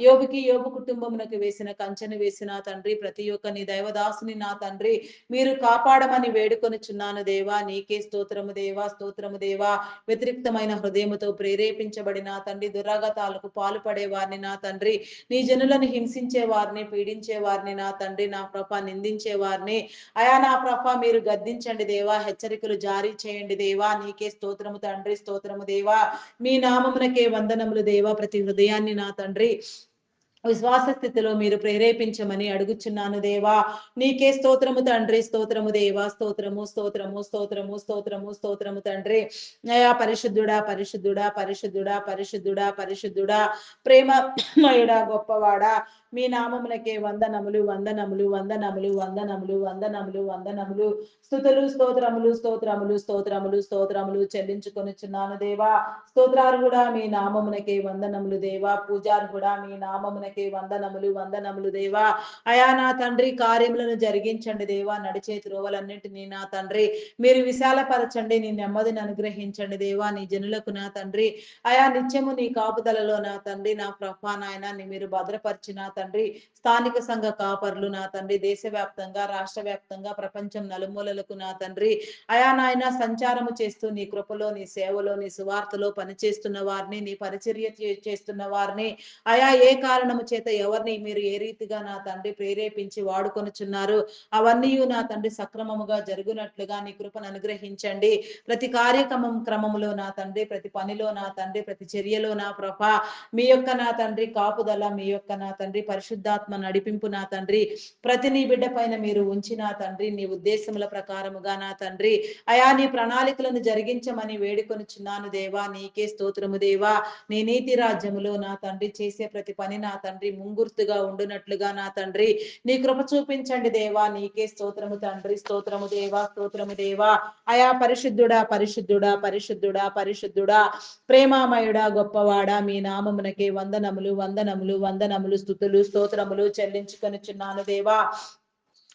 యోబు కుటుంబమునకు వేసిన కంచెను వేసిన తండ్రి ప్రతి ఒక్క నీ దైవదాసుని నా తండ్రి మీరు కాపాడమని వేడుకొనుచున్నాను దేవా. నీకే స్తోత్రము దేవా, స్తోత్రము దేవా. వ్యతిరిక్తమైన హృదయముతో ప్రేరేపించబడిన తండ్రి దురాగతాలకు పాలుపడే వారిని నా తండ్రి నీ జనులను హింసించే వారిని పీడించే వారిని నా తండ్రి నా ప్రభ నిందించే వారిని అయా నా ప్రభ మీరు గద్దించండి దేవా. హెచ్చరికలు జారీ చేయండి దేవా. నీకే స్తోత్రము తండ్రి, స్తోత్రము దేవా. మీ నామమునకే వందనములు దేవా. ప్రతి హృదయాన్ని నా తండ్రి విశ్వాస స్థితిలో మీరు ప్రేరేపించమని అడుగుచున్నాను దేవా. నీకే స్తోత్రము తండ్రి, స్తోత్రము దేవా. స్తోత్రము స్తోత్రము స్తోత్రము స్తోత్రము స్తోత్రము తండ్రి. అయా పరిశుద్ధుడా పరిశుద్ధుడా పరిశుద్ధుడా పరిశుద్ధుడా పరిశుద్ధుడా ప్రేమమయుడా గొప్పవాడా మీ నామమునకే వందనములు వందనములు వందనములు వందనములు వందనములు వందనములు స్తుతులు స్తోత్రములు స్తోత్రములు స్తోత్రములు స్తోత్రములు చెల్లించుకొనుచున్నాను దేవా. స్తోత్రార్హుడా మీ నామమునకే వందనములు దేవా. పూజార్హుడా మీ నామమునకే వందనములు వందనములు దేవా. అయా నా తండ్రి కార్యములను జరిగించండి దేవా. నడిచే త్రోవలన్నింటినీ నా తండ్రి మీరు విశాలపరచండి, నీ నెమ్మదిని అనుగ్రహించండి దేవా. నీ జనులకు నా తండ్రి అయా నిత్యము నీ కాపుదలలో నా తండ్రి నా ప్రభా నాయన మీరు భద్రపరిచిన తండ్రి స్థానిక సంఘ కాపర్లు నా తండ్రి దేశవ్యాప్తంగా రాష్ట్ర వ్యాప్తంగా ప్రపంచం నలుమూలలకు నా తండ్రి అయా నాయన సంచారము చేస్తూ నీ కృపలో నీ సేవలో నీ సువార్తలో పనిచేస్తున్న వారిని నీ పరిచర్య చేస్తున్న వారిని అయా ఏ కారణము చేత ఎవరిని మీరు ఏ రీతిగా నా తండ్రి ప్రేరేపించి వాడుకొనుచున్నారు అవన్నీ నా తండ్రి సక్రమముగా జరుగునట్లుగా నీ కృపను అనుగ్రహించండి. ప్రతి క్రమములో నా తండ్రి ప్రతి పనిలో నా తండ్రి ప్రతి చర్యలో నా ప్రభ మీ యొక్క నా తండ్రి కాపుదల మీ యొక్క నా తండ్రి పరిశుద్ధాత్మ నడిపింపు నా తండ్రి ప్రతి నీ బిడ్డ పైన మీరు ఉంచి నా తండ్రి నీ ఉద్దేశముల ప్రకారముగా నా తండ్రి అయా నీ ప్రణాళికలను జరిగించమని వేడుకొనుచున్నాను దేవా. నీకే స్తోత్రము దేవా. నీ నీతి రాజ్యములో నా తండ్రి చేసే ప్రతి పని నా తండ్రి ముంగుర్తుగా ఉండునట్లుగా నా తండ్రి నీ కృప చూపించండి దేవా. నీకే స్తోత్రము తండ్రి. స్తోత్రము దేవా. స్తోత్రము దేవా. అయా పరిశుద్ధుడా పరిశుద్ధుడా పరిశుద్ధుడా పరిశుద్ధుడా ప్రేమామయుడా గొప్పవాడా మీ నామమునకే వందనములు వందనములు వందనములు స్తుతులు స్తోత్రములు చెల్లించుకొనుచున్నాను దేవా.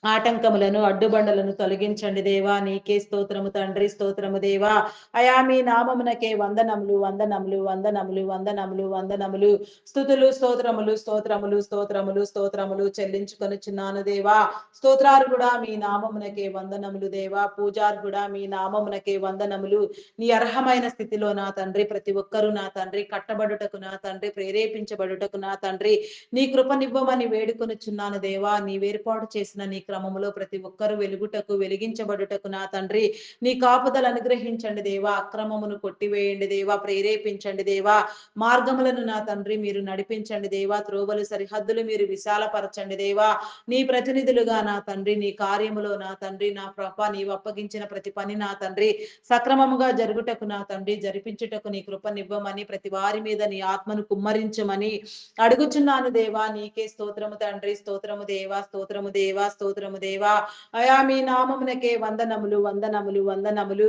ఆటంకములను అడ్డుబండలను తొలగించండి దేవా. నీకే స్తోత్రము తండ్రి. స్తోత్రము దేవా. అయా మీ నామమునకే వందనములు వందనములు వందనములు వందనములు వందనములు స్తుతులు స్తోత్రములు స్తోత్రములు స్తోత్రములు స్తోత్రములు చెల్లించుకొనుచున్నాను దేవా. స్తోత్రార్హుడా మీ నామమునకే వందనములు దేవా. పూజార్హుడా మీ నామమునకే వందనములు. నీ అర్హమైన స్థితిలో నా తండ్రి ప్రతి ఒక్కరూ నా తండ్రి కట్టబడుటకు నా తండ్రి ప్రేరేపించబడుటకు నా తండ్రి నీ కృపనివ్వమని వేడుకొనుచున్నాను దేవా. నీ వేర్పాటు చేసిన నీ క్రమములో ప్రతి ఒక్కరూ వెలుగుటకు వెలిగించబడుటకు నా తండ్రి నీ కాపుదలు అనుగ్రహించండి దేవా. అక్రమమును కొట్టివేయండి దేవా. ప్రేరేపించండి దేవా. మార్గములను నా తండ్రి మీరు నడిపించండి దేవా. త్రోవలు సరిహద్దులు మీరు విశాలపరచండి దేవా. నీ ప్రతినిధులుగా నా తండ్రి నీ కార్యములో నా తండ్రి నా ప్రభ నీవు అప్పగించిన ప్రతి పని నా తండ్రి సక్రమముగా జరుగుటకు నా తండ్రి జరిపించుటకు నీ కృపనివ్వమని ప్రతి వారి మీద నీ ఆత్మను కుమ్మరించమని అడుగుచున్నాను దేవా. నీకే స్తోత్రము తండ్రి. స్తోత్రము దేవా. స్తోత్రము దేవా. స్తోత్రము దేవా. అయా మీ నామమునకే వందనములు వందనములు వందనములు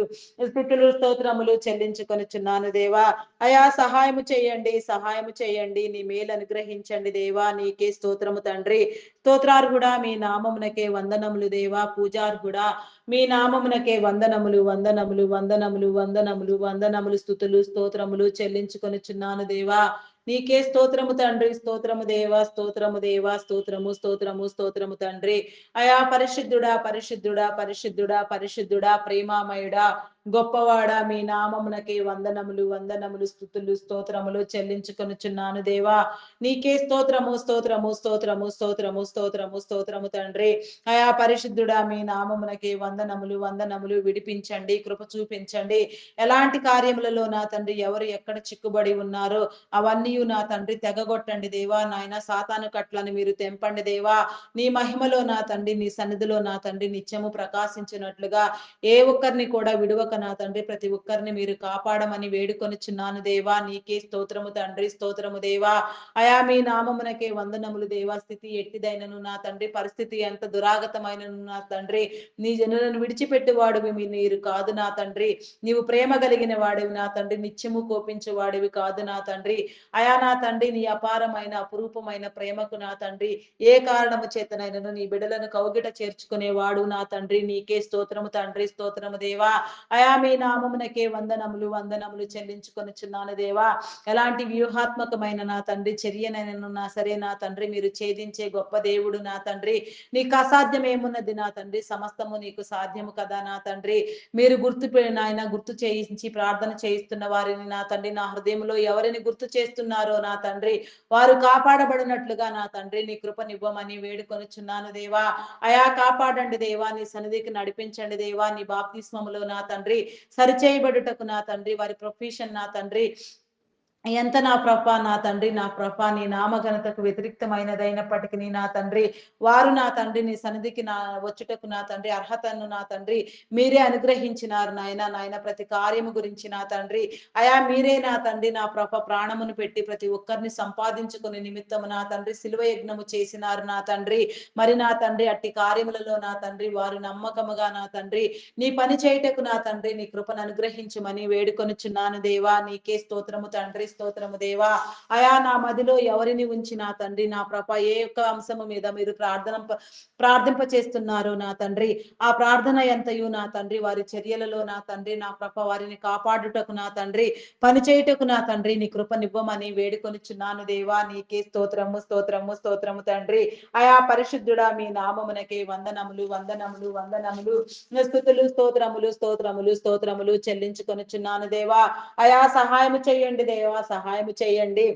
స్థుతులు స్తోత్రములు చెల్లించుకొనుచున్నాను దేవా. అయా సహాయము చేయండి. సహాయము చేయండి. నీ మేలు అనుగ్రహించండి దేవా. నీకే స్తోత్రము తండ్రి. స్తోత్రార్హుడా మీ నామమునకే వందనములు దేవా. పూజార్హుడా మీ నామమునకే వందనములు వందనములు వందనములు వందనములు వందనములు స్థుతులు స్తోత్రములు చెల్లించుకొనుచున్నాను దేవా. నీకే స్తోత్రము తండ్రి. స్తోత్రము దేవా. స్తోత్రము దేవా. స్తోత్రము స్తోత్రము స్తోత్రము తండ్రి. అయా పరిశుద్ధుడా పరిశుద్ధుడా పరిశుద్ధుడా పరిశుద్ధుడా ప్రేమామయుడా గొప్పవాడా మీ నామమునకే వందనములు వందనములు స్థుతులు స్తోత్రములు చెల్లించుకొనుచున్నాను దేవా. నీకే స్తోత్రము స్తోత్రము స్తోత్రము స్తోత్రము స్తోత్రము స్తోత్రము తండ్రి. అయా పరిశుద్ధుడా మీ నామమునకే వందనములు వందనములు. విడిపించండి. కృప చూపించండి. ఎలాంటి కార్యములలో నా తండ్రి ఎవరు ఎక్కడ చిక్కుబడి ఉన్నారో అవన్నీ నా తండ్రి తెగగొట్టండి దేవా. నాయన సాతాను కట్లను మీరు తెంపండి దేవా. నీ మహిమలో నా తండ్రి నీ సన్నిధిలో నా తండ్రి నిత్యము ప్రకాశించినట్లుగా ఏ ఒక్కరిని కూడా విడువక నా తండ్రి ప్రతి ఒక్కరిని మీరు కాపాడమని వేడుకొనుచున్నాను దేవా. నీకే స్తోత్రము తండ్రి. స్తోత్రము దేవా. అయా మీ నామమునకే వందనములు దేవా. స్థితి ఎట్టిదైనను నా తండ్రి పరిస్థితి ఎంత దురాగతమైనను నా తండ్రి నీ జనులను విడిచిపెట్టువాడివి మీరు కాదు నా తండ్రి. నీవు ప్రేమ కలిగిన వాడివి నా తండ్రి. నిత్యము కోపించే వాడివి కాదు నా తండ్రి. అయా నా తండ్రి నీ అపారమైన అపురూపమైన ప్రేమకు నా తండ్రి ఏ కారణము చేతనైనను నీ బిడలను కౌగిట చేర్చుకునేవాడు నా తండ్రి. నీకే స్తోత్రము తండ్రి. స్తోత్రము దేవా. అయా మీ నామమునకే వందనములు వందనములు చెల్లించుకొనుచున్నాను దేవా. ఎలాంటి వ్యూహాత్మకమైన నా తండ్రి చర్యనైనను నా సరే నా తండ్రి మీరు ఛేదించే గొప్ప దేవుడు నా తండ్రి. నీకు అసాధ్యం ఏమున్నది నా తండ్రి. సమస్తము నీకు సాధ్యము కదా నా తండ్రి. మీరు నాయన గుర్తు చేయించి ప్రార్థన చేయిస్తున్న వారిని నా తండ్రి నా హృదయంలో ఎవరిని గుర్తు చేస్తున్నారో నా తండ్రి వారు కాపాడబడినట్లుగా నా తండ్రి నీ కృపనివ్వమని వేడుకొనుచున్నాను దేవా. అయా కాపాడండి దేవా. నీ సన్నిధికి నడిపించండి దేవా. నీ బాప్తిస్మములో నా తండ్రి సరిచేయబడుటకు నా తండ్రి వారి ప్రొఫెషన్ నా తండ్రి ఎంత నా తండ్రి నా ప్రభ నీ నామఘనతకు వ్యతిరిక్తమైనదైనప్పటికీ నా తండ్రి వారు నా తండ్రి నీ సన్నిధికి నా వచ్చుటకు నా తండ్రి అర్హతను నా తండ్రి మీరే అనుగ్రహించినారు నాయన ప్రతి కార్యము గురించి నా తండ్రి అయా మీరే నా తండ్రి నా ప్రభ ప్రాణమును పెట్టి ప్రతి ఒక్కరిని సంపాదించుకునే నిమిత్తము నా తండ్రి శిలువ యజ్ఞము చేసినారు నా తండ్రి. మరి నా తండ్రి అట్టి కార్యములలో నా తండ్రి వారు నమ్మకముగా నా తండ్రి నీ పని చేయుటకు నా తండ్రి నీ కృపను అనుగ్రహించమని వేడుకొనుచున్నాను దేవా. నీకే స్తోత్రము తండ్రి. స్తోత్రము దేవా. అయా నా మదిలో ఎవరిని ఉంచి నా తండ్రి నా ప్రభ ఏ ఒక్క అంశము మీద మీరు ప్రార్థింప చేస్తున్నారో నా తండ్రి ఆ ప్రార్థన ఎంతయు నా తండ్రి వారి చర్యలలో నా తండ్రి నా ప్రభ వారిని కాపాడుటకు నా తండ్రి పనిచేయుటకు నా తండ్రి నీ కృపనివ్వమని వేడుకొనిచున్నాను దేవా. నీకే స్తోత్రము స్తోత్రము స్తోత్రము తండ్రి. అయా పరిశుద్ధుడా మీ నామమునకే వందనములు వందనములు వందనములు స్తుతులు స్తోత్రములు స్తోత్రములు స్తోత్రములు చెల్లించుకొనుచున్నాను దేవా. అయా సహాయము చేయండి దేవా. సహాయము చేయండి.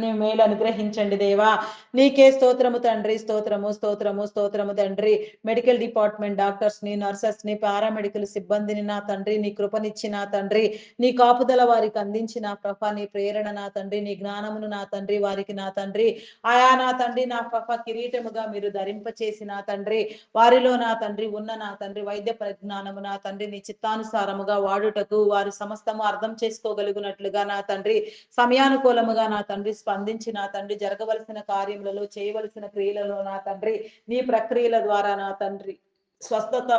నీ మేలు అనుగ్రహించండి దేవా. నీకే స్తోత్రము తండ్రి. స్తోత్రము, స్తోత్రము, స్తోత్రము తండ్రి. మెడికల్ డిపార్ట్మెంట్ డాక్టర్స్‌ని, నర్సెస్‌ని, పారామెడికల్ సిబ్బందిని నా తండ్రి, నీ కృపనిచ్చి నా తండ్రి, నీ కాపుదల వారికి అందించి నా ప్రభ, నీ ప్రేరణ నా తండ్రి, నీ జ్ఞానమును నా తండ్రి, వారికి నా తండ్రి, ఆయా నా తండ్రి నా ప్రభ కిరీటముగా మీరు ధరింపచేసి నా తండ్రి, వారిలో నా తండ్రి ఉన్న నా తండ్రి వైద్య పరిజ్ఞానము నా తండ్రి, నీ చిత్తానుసారముగా వాడుటకు వారు సమస్తము అర్థం చేసుకోగలుగునట్లుగా నా తండ్రి, సమయానుకూలముగా నా తండ్రి స్పందించి నా తండ్రి జరగవలసిన కార్యములలో చేయవలసిన క్రియలలో నా తండ్రి నీ ప్రక్రియల ద్వారా నా తండ్రి స్వస్థత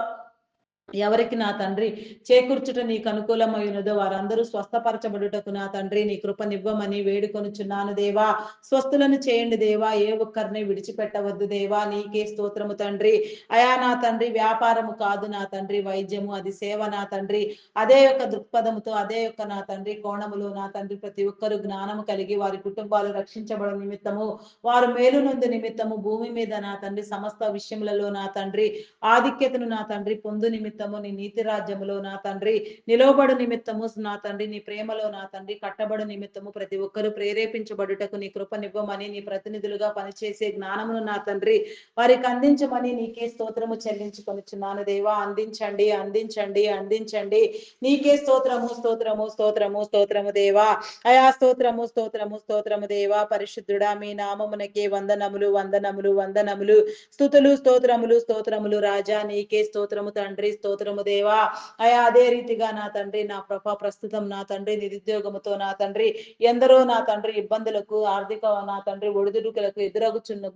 ఎవరికి నా తండ్రి చేకూర్చుట నీకు అనుకూలమైనదో వారందరూ స్వస్థపరచబడుటకు నా తండ్రి నీ కృపనివ్వమని వేడుకొనుచున్నాను దేవా. స్వస్థులను చేయండి దేవా. ఏ ఒక్కరిని విడిచిపెట్టవద్దు దేవా. నీకే స్తోత్రము తండ్రి. అయా నా తండ్రి వ్యాపారము కాదు నా తండ్రి వైద్యము అది సేవ నా తండ్రి. అదే యొక్క దృక్పథముతో అదే యొక్క నా తండ్రి కోణములో నా తండ్రి ప్రతి ఒక్కరు జ్ఞానము కలిగి వారి కుటుంబాలు రక్షించబడ నిమిత్తము వారు మేలు నొందు నిమిత్తము భూమి మీద నా తండ్రి సమస్త విషయములలో నా తండ్రి ఆధిక్యతను నా తండ్రి పొందు నిమిత్తము నీ నీతి రాజ్యములో నా తండ్రి నిలవబడు నిమిత్తము నా తండ్రి నీ ప్రేమలో నా తండ్రి కట్టబడు నిమిత్తము ప్రతి ఒక్కరూ ప్రేరేపించబడుటకు నీ కృపనివ్వమని నీ ప్రతినిధులుగా పనిచేసే జ్ఞానమును నా తండ్రి వారికి అందించమని నీకే స్తోత్రము చెల్లించుకొనుచున్నాను దేవా. అందించండి, అందించండి, అందించండి. నీకే స్తోత్రము, స్తోత్రము, స్తోత్రము, స్తోత్రము దేవా. అయా స్తోత్రము, స్తోత్రము, స్తోత్రము దేవా. పరిశుద్ధుడా మీ నామమునకే వందనములు, వందనములు, వందనములు. స్తుతులు, స్తోత్రములు, స్తోత్రములు రాజా. నీకే స్తోత్రము తండ్రి. స్తోత్రము దేవా. అయా అదే రీతిగా నా తండ్రి నా ప్రభ ప్రస్తుతం నా తండ్రి నిరుద్యోగముతో నా తండ్రి ఎందరో నా తండ్రి ఇబ్బందులకు ఆర్థిక నా తండ్రి ఒడిదుడుకులకు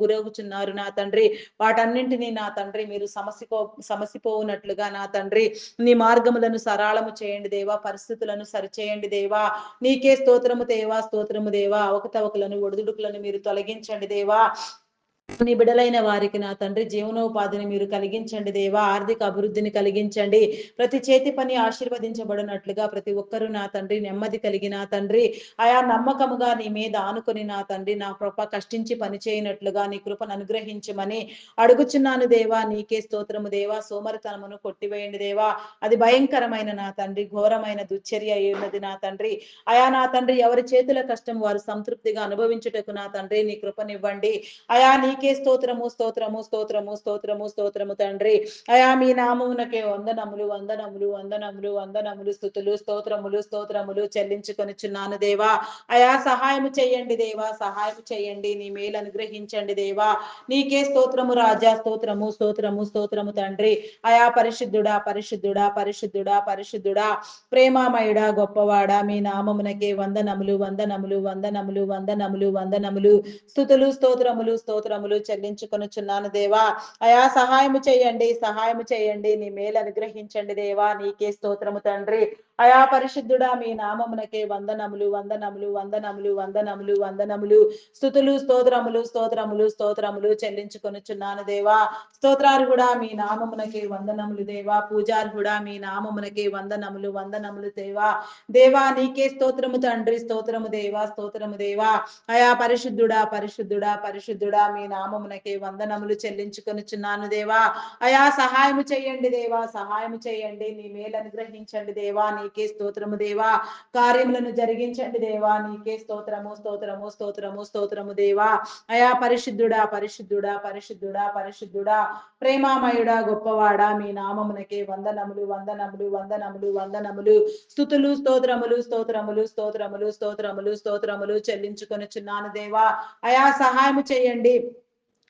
గురవుచున్నారు నా తండ్రి. వాటన్నింటినీ నా తండ్రి మీరు సమసిపోవునట్లుగా నా తండ్రి నీ మార్గములను సరళము చేయండి దేవా. పరిస్థితులను సరిచేయండి దేవా. నీకే స్తోత్రము దేవా. స్తోత్రము దేవా. అవకతవకలను ఒడిదుడుకులను మీరు తొలగించండి దేవా. నీ బిడలైన వారికి నా తండ్రి జీవనోపాధిని మీరు కలిగించండి దేవా. ఆర్థిక అభివృద్ధిని కలిగించండి. ప్రతి చేతి పని ఆశీర్వదించబడినట్లుగా ప్రతి ఒక్కరూ నా తండ్రి నెమ్మది కలిగి నా తండ్రి ఆయా నమ్మకముగా నీ మీద ఆనుకొని నా తండ్రి నా కృప కష్టించి పని చేయనట్లుగా నీ కృపను అనుగ్రహించమని అడుగుచున్నాను దేవా. నీకే స్తోత్రము దేవా. సోమరితనమును కొట్టివేయండి దేవా. అది భయంకరమైన నా తండ్రి ఘోరమైన దుశ్చర్య అయి ఉన్నది నా తండ్రి. అయా నా తండ్రి ఎవరి చేతుల కష్టం వారు సంతృప్తిగా అనుభవించుటకు నా తండ్రి నీ కృపనివ్వండి. అయా నీకే స్తోత్రము, స్తోత్రము, స్తోత్రము, స్తోత్రము, స్తోత్రము తండ్రి. అయా మీ నామమునకే వందనములు, వందనములు, వందనములు, వందనములు, స్తుతులు, స్తోత్రములు, స్తోత్రములు చెల్లించుకొనిచున్నాను దేవా. అయా సహాయము చేయండి దేవా. సహాయం చేయండి. నీ మేలు అనుగ్రహించండి దేవా. నీకే స్తోత్రము రాజా. స్తోత్రము, స్తోత్రము, స్తోత్రము తండ్రి. అయా పరిశుద్ధుడా, పరిశుద్ధుడా, పరిశుద్ధుడా, పరిశుద్ధుడా, ప్రేమామయుడా, గొప్పవాడా, మీ నామమునకే వందనములు, వందనములు, వందనములు, వందనములు, వందనములు, స్తుతులు, స్తోత్రములు, స్తోత్రములు చెల్లించుకొనుచున్నాను దేవా. అయా సహాయము చేయండి, సహాయము చేయండి. నీ మేలు అనుగ్రహించండి దేవా. నీకే స్తోత్రము తండ్రి. అయా పరిశుద్ధుడా మీ నామమునకే వందనములు, వందనములు, వందనములు, వందనములు, వందనములు, స్తుతులు, స్తోత్రములు, స్తోత్రములు, స్తోత్రములు చెల్లించుకొనుచున్నాను దేవా. స్తోత్రార్హుడా మీ నామమునకే వందనములు దేవా. పూజార్హుడా మీ నామమునకే వందనములు, వందనములు దేవా. దేవా నీకే స్తోత్రము తండ్రి. స్తోత్రము దేవా. స్తోత్రము దేవా. అయా పరిశుద్ధుడా, పరిశుద్ధుడా, పరిశుద్ధుడా మీ నామమునకే వందనములు చెల్లించుకొనుచున్నాను దేవా. అయా సహాయము చేయండి దేవా. సహాయము చేయండి. నీ మేలు అనుగ్రహించండి దేవా. నీకే స్తోత్రము దేవా. కార్యములను జరిగించండి దేవా. నీకే స్తోత్రము, స్తోత్రము, స్తోత్రము, స్తోత్రము దేవా. అయా పరిశుద్ధుడా, పరిశుద్ధుడా, పరిశుద్ధుడా, పరిశుద్ధుడా, ప్రేమామయుడా, గొప్పవాడా, మీ నామమునకే వందనములు, వందనములు, వందనములు, వందనములు, స్తుతులు, స్తోత్రములు, స్తోత్రములు, స్తోత్రములు, స్తోత్రములు, స్తోత్రములు చెల్లించుకొనుచున్నాను దేవా. అయా సహాయము చేయండి.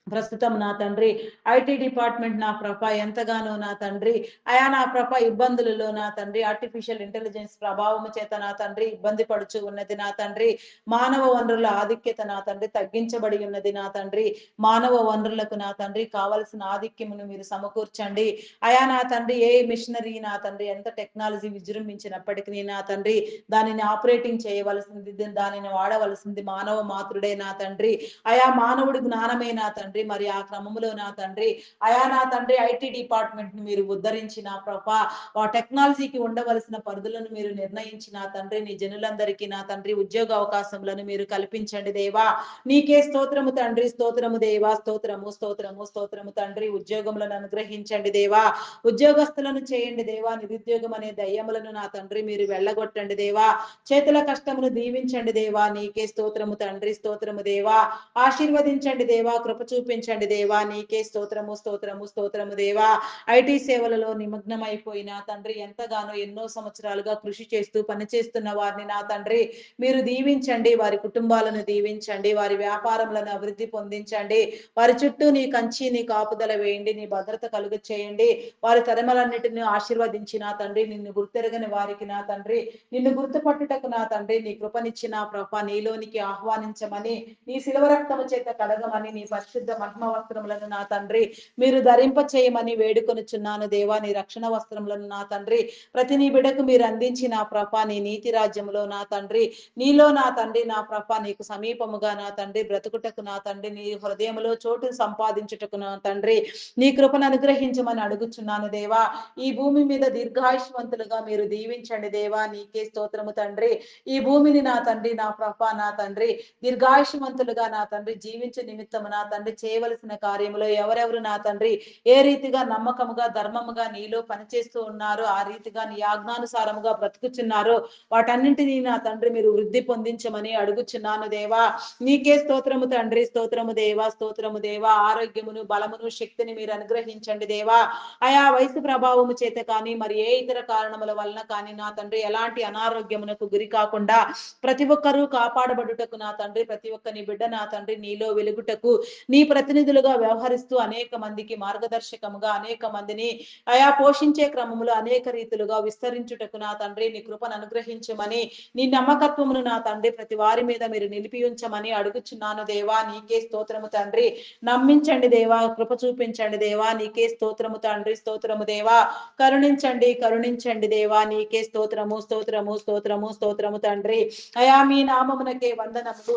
ప్రస్తుతం నా తండ్రి ఐటీ డిపార్ట్మెంట్ నా ప్రభ ఎంతగానో నా తండ్రి అయా నా ప్రభ ఇబ్బందులలో నా తండ్రి ఆర్టిఫిషియల్ ఇంటెలిజెన్స్ ప్రభావము చేత నా తండ్రి ఇబ్బంది పడుచు ఉన్నది నా తండ్రి. మానవ వనరుల ఆధిక్యత నా తండ్రి తగ్గించబడి ఉన్నది నా తండ్రి. మానవ వనరులకు నా తండ్రి కావలసిన ఆధిక్యమును మీరు సమకూర్చండి. అయా నా తండ్రి ఏ మిషనరీ నా తండ్రి ఎంత టెక్నాలజీ విజృంభించినప్పటికీ నా తండ్రి దానిని ఆపరేటింగ్ చేయవలసింది దానిని వాడవలసింది మానవ మాతృడే నా తండ్రి. అయా మానవుడి జ్ఞానమే నా తండ్రి తండ్రి మరి ఆ క్రమంలో నా తండ్రి అయా నా తండ్రి ఐటీ డిపార్ట్మెంట్ ని మీరు ఉద్ధరించి నా ప్రభా ఆ టెక్నాలజీకి ఉండవలసిన పరిధులను మీరు నిర్ణయించి నా తండ్రి నీ జనులందరికీ నా తండ్రి ఉద్యోగ అవకాశములను మీరు కల్పించండి దేవా. నీకే స్తోత్రము తండ్రి, స్తోత్రము దేవా, స్తోత్రము స్తోత్రము స్తోత్రము తండ్రి. ఉద్యోగములను అనుగ్రహించండి దేవా, ఉద్యోగస్తులను చేయండి దేవా. నిరుద్యోగం అనే దయ్యములను నా తండ్రి మీరు వెళ్ళగొట్టండి దేవా. చేతుల కష్టమును దీవించండి దేవా. నీకే స్తోత్రము తండ్రి, స్తోత్రము దేవా. ఆశీర్వదించండి దేవా, కృప చూపించండి దేవా. నీకే స్తోత్రము స్తోత్రము స్తోత్రము దేవా. ఐటీ సేవలలో నిమగ్నమైపోయిన తండ్రి ఎంతగానో ఎన్నో సంవత్సరాలుగా కృషి చేస్తూ పనిచేస్తున్న వారిని నా తండ్రి మీరు దీవించండి. వారి కుటుంబాలను దీవించండి, వారి వ్యాపారములను అభివృద్ధి పొందించండి. వారి చుట్టూ నీ కంచి నీ కాపుదల వేయండి, నీ భద్రత కలుగ చేయండి. వారి తరములన్నిటిని ఆశీర్వదించి నా తండ్రి నిన్ను గుర్తెరగని వారికి నా తండ్రి నిన్ను గుర్తుపట్టుటకు నా తండ్రి నీ కృపనిచ్చిన ప్రభ నీలోనికి ఆహ్వానించమని, నీ శిలువ రక్తము చేత కడగమని, నీ పరిశుద్ధ మహిమ వస్త్రములను నా తండ్రి మీరు ధరింప చేయమని వేడుకొనుచున్నాను దేవా. నీ రక్షణ వస్త్రములను నా తండ్రి ప్రతి నీ బిడకు మీరు అందించి నా ప్రభ నీ నీతి రాజ్యములో నా తండ్రి నీలో నా తండ్రి నా ప్రభ నీకు సమీపముగా నా తండ్రి బ్రతుకుటకు నా తండ్రి నీ హృదయములో చోటు సంపాదించుటకు నా తండ్రి నీ కృపను అనుగ్రహించమని అడుగుచున్నాను దేవా. ఈ భూమి మీద దీర్ఘాయుష్మంతులుగా మీరు దీవించండి దేవా. నీకే స్తోత్రము తండ్రి. ఈ భూమిని నా తండ్రి నా ప్రభ నా తండ్రి దీర్ఘాయుష్మంతులుగా నా తండ్రి జీవించే నిమిత్తము నా తండ్రి చేయవలసిన కార్యములో ఎవరెవరు నా తండ్రి ఏ రీతిగా నమ్మకముగా ధర్మముగా నీలో పనిచేస్తూ ఉన్నారో ఆ రీతిగా నీ ఆజ్ఞానుసారముగా బ్రతుకుచున్నారో వాటన్నింటినీ నా తండ్రి మీరు వృద్ధి పొందించమని అడుగుచున్నాను దేవా. నీకే స్తోత్రము తండ్రి, స్తోత్రము దేవా, స్తోత్రము దేవా. ఆరోగ్యమును బలమును శక్తిని మీరు అనుగ్రహించండి దేవా. ఆయా వయసు ప్రభావము చేత కానీ మరి ఏ ఇతర కారణముల వలన కానీ నా తండ్రి ఎలాంటి అనారోగ్యమునకు గురి కాకుండా ప్రతి ఒక్కరూ కాపాడబడుటకు నా తండ్రి ప్రతి ఒక్క నీ బిడ్డ నా తండ్రి నీలో వెలుగుటకు నీ ప్రతినిధులుగా వ్యవహరిస్తూ అనేక మందికి మార్గదర్శకముగా అనేక మందిని ఆయా పోషించే క్రమములో అనేక రీతులుగా విస్తరించుటకు నా తండ్రి నీ కృపను అనుగ్రహించమని, నీ నమ్మకత్వమును నా తండ్రి ప్రతి వారి మీద మీరు నిలిపి ఉంచమని అడుగుచున్నాను దేవా. నీకే స్తోత్రము తండ్రి. నమ్మించండి దేవా, కృప చూపించండి దేవా. నీకే స్తోత్రము తండ్రి, స్తోత్రము దేవా. కరుణించండి కరుణించండి దేవా. నీకే స్తోత్రము స్తోత్రము స్తోత్రము స్తోత్రము తండ్రి. అయా మీ నామమునకే వందనములు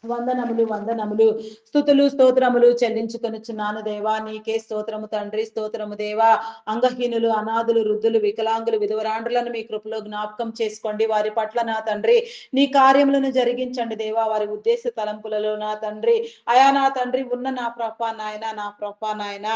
వందనములు వందనములు స్తుతులు స్తోత్రములు చెల్లించుకొనుచున్నాను దేవా. నీకే స్తోత్రము తండ్రి, స్తోత్రము దేవా. అంగహీనులు అనాథులు వృద్ధులు వికలాంగులు విధవరాండ్రులను మీ కృపలో జ్ఞాపకం చేసుకోండి. వారి పట్ల నా తండ్రి నీ కార్యములను జరిగించండి దేవా. వారి ఉద్దేశ తలంపులలో నా తండ్రి అయా నా తండ్రి ఉన్న నా ప్రభ నాయన నా ప్రభ నాయన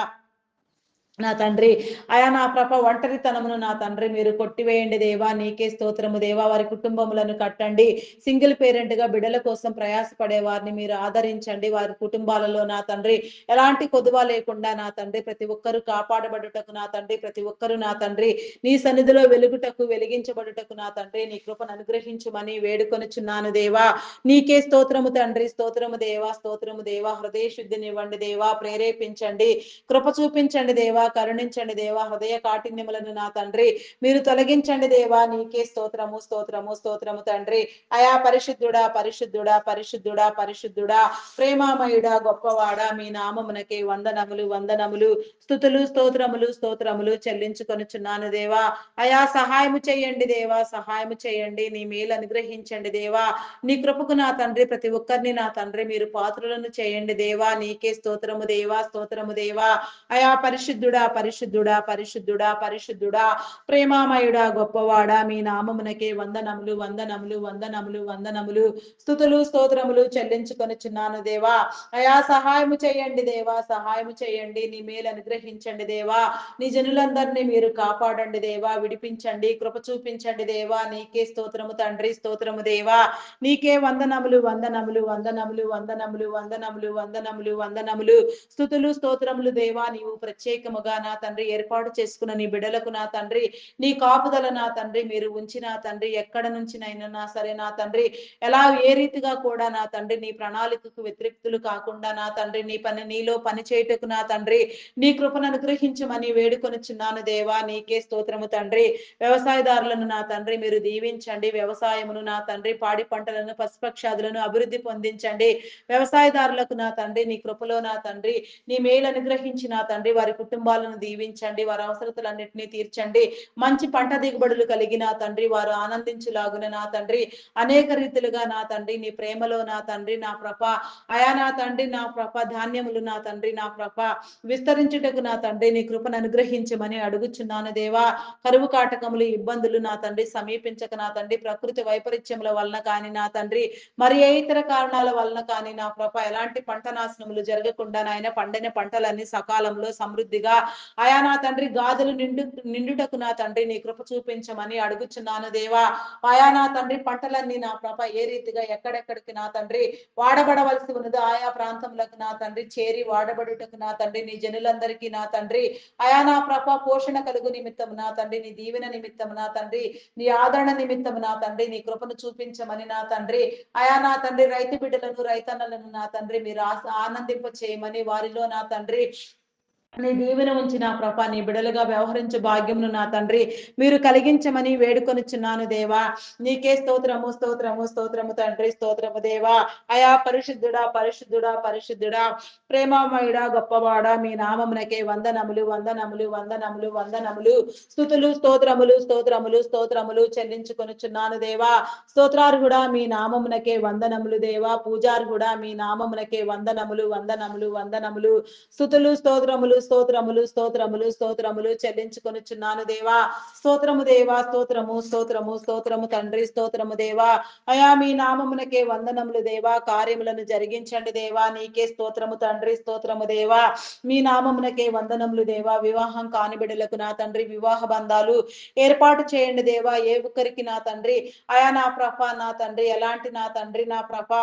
నా తండ్రి అయా నా ప్రభ ఒంటరితనమును నా తండ్రి మీరు కొట్టివేయండి దేవా. నీకే స్తోత్రము దేవా. వారి కుటుంబములను కట్టండి. సింగిల్ పేరెంట్ గా బిడ్డల కోసం ప్రయాసపడే వారిని మీరు ఆదరించండి. వారి కుటుంబాలలో నా తండ్రి ఎలాంటి కొదువ లేకుండా నా తండ్రి ప్రతి ఒక్కరూ కాపాడబడుటకు నా తండ్రి ప్రతి ఒక్కరూ నా తండ్రి నీ సన్నిధిలో వెలుగుటకు వెలిగించబడుటకు నా తండ్రి నీ కృపను అనుగ్రహించుమని వేడుకొనుచున్నాను దేవా. నీకే స్తోత్రము తండ్రి, స్తోత్రము దేవా, స్తోత్రము దేవా. హృదయ శుద్ధినివ్వండి దేవా, ప్రేరేపించండి, కృప చూపించండి దేవా, కరుణించండి దేవా. హృదయ కాఠిన్యములను నా తండ్రి మీరు తొలగించండి దేవా. నీకే స్తోత్రము స్తోత్రము స్తోత్రము తండ్రి. అయా పరిశుద్ధుడా పరిశుద్ధుడా పరిశుద్ధుడా పరిశుద్ధుడా ప్రేమామయుడా గొప్పవాడా మీ నామమునకే వందనములు వందనములు స్తుతులు స్తోత్రములు స్తోత్రములు చెల్లించుకొనుచున్నాను దేవా. అయా సహాయము చేయండి దేవా, సహాయము చేయండి. నీ మేలు అనుగ్రహించండి దేవా. నీ కృపకు నా తండ్రి ప్రతి ఒక్కరిని నా తండ్రి మీరు పాత్రులను చేయండి దేవా. నీకే స్తోత్రము దేవా, స్తోత్రము దేవా. అయా పరిశుద్ధుడా పరిశుద్ధుడా పరిశుద్ధుడా పరిశుద్ధుడా ప్రేమామయుడా గొప్పవాడా మీ నామమునకే వందనములు వందనములు వందనములు వందనములు స్తుతులు స్తోత్రములు చెల్లించుకొనుచున్నాను దేవా. అయా సహాయము చేయండి దేవా, సహాయము చేయండి. నీ మేలు అనుగ్రహించండి దేవా. నీ జనులందరినీ మీరు కాపాడండి దేవా, విడిపించండి, కృప చూపించండి దేవా. నీకే స్తోత్రము తండ్రి, స్తోత్రము దేవా. నీకే వందనములు వందనములు వందనములు వందనములు వందనములు వందనములు వందనములు స్తుతులు స్తోత్రములు దేవా. నీవు ప్రత్యేకముగా నా తండ్రి ఏర్పాటు చేసుకున్న నీ బిడలకు నా తండ్రి నీ కాపుదల నా తండ్రి మీరు ఉంచిన తండ్రి ఎక్కడ నుంచినైనా నా సరే నా తండ్రి ఎలా ఏ రీతిగా కూడా నా తండ్రి నీ ప్రణాళికకు వ్యతిరేక్తులు కాకుండా నా తండ్రి నీ పని నీలో పని చేయుటకు నా తండ్రి నీ కృపను అనుగ్రహించమని వేడుకొనుచున్నాను దేవా. నీకే స్తోత్రము తండ్రి. వ్యవసాయదారులను నా తండ్రి మీరు దీవించండి. వ్యవసాయమును నా తండ్రి పాడి పంటలను పశుపక్షాదులను అభివృద్ధి పొందించండి. వ్యవసాయదారులకు నా తండ్రి నీ కృపలో నా తండ్రి నీ మేలు అనుగ్రహించి నా తండ్రి వారి కుటుంబాల కుటుంబాలను దీవించండి. వారి అవసరతలన్నిటినీ తీర్చండి. మంచి పంట దిగుబడులు కలిగి నా తండ్రి వారు ఆనందించులాగున నా తండ్రి అనేక రీతిలుగా నా తండ్రి నీ ప్రేమలో నా తండ్రి నా ప్రభ అయా నా తండ్రి నా ప్రభ ధాన్యములు నా తండ్రి నా ప్రభ విస్తరించుటకు నా తండ్రి నీ కృపను అనుగ్రహించమని అడుగుచున్నాను దేవా. కరువు కాటకములు ఇబ్బందులు నా తండ్రి సమీపించక నా తండ్రి ప్రకృతి వైపరీత్యముల వలన కానీ నా తండ్రి మరి ఏ ఇతర కారణాల వలన కానీ నా ప్రభ ఎలాంటి పంట నాశనములు జరగకుండా నాయన పండిన పంటలన్నీ సకాలంలో సమృద్ధిగా అయా నా తండ్రి గాదులు నిండుటకు నా తండ్రి నీ కృప చూపించమని అడుగుచున్నాను దేవా. ఆయా నా తండ్రి పంటలన్నీ నా ప్రభ ఏ రీతిగా ఎక్కడెక్కడికి నా తండ్రి వాడబడవలసి ఉన్నదో ఆయా ప్రాంతములకు నా తండ్రి చేరి వాడబడుటకు నా తండ్రి నీ జనులందరికీ నా తండ్రి అయా నా ప్రభ పోషణ కలుగు నిమిత్తం నా తండ్రి నీ దీవెన నిమిత్తం నా తండ్రి నీ ఆదరణ నిమిత్తం నా తండ్రి నీ కృపను చూపించమని నా తండ్రి అయా నా తండ్రి రైతు బిడ్డలను రైతన్నలను నా తండ్రి మీరు ఆనందింప చేయమని వారిలో నా తండ్రి నీ దీవెన ఉంచి నా ప్రభ నీ బిడలుగా వ్యవహరించే భాగ్యమును నా తండ్రి మీరు కలిగించమని వేడుకొనిచున్నాను దేవా. నీకే స్తోత్రము స్తోత్రము స్తోత్రము తండ్రి స్తోత్రము దేవా. అయా పరిశుద్ధుడా పరిశుద్ధుడా పరిశుద్ధుడా ప్రేమమయుడా గొప్పవాడా మీ నామమునకే వందనములు వందనములు వందనములు వందనములు స్తుతులు స్తోత్రములు స్తోత్రములు స్తోత్రములు చెల్లించుకొనుచున్నాను దేవా. స్తోత్రార్హుడా మీ నామమునకే వందనములు దేవా. పూజార్హుడా మీ నామమునకే వందనములు వందనములు వందనములు స్తుతులు స్తోత్రములు స్తోత్రములు స్తోత్రములు స్తోత్రములు చెల్లించుకొనుచున్నాను దేవా. స్తోత్రము దేవా స్తోత్రము స్తోత్రము స్తోత్రము తండ్రి స్తోత్రము దేవా. అయా మీ నామమునకే వందనములు దేవా. కార్యములను జరిగించండి దేవా. నీకే స్తోత్రము తండ్రి స్తోత్రము దేవా. మీ నామమునకే వందనములు దేవా. వివాహం కాని బిడ్డలకు నా తండ్రి వివాహ బంధాలు ఏర్పాటు చేయండి దేవా. ఏ ఒక్కరికి నా తండ్రి అయా నా ప్రభ నా తండ్రి ఎలాంటి నా తండ్రి నా ప్రభ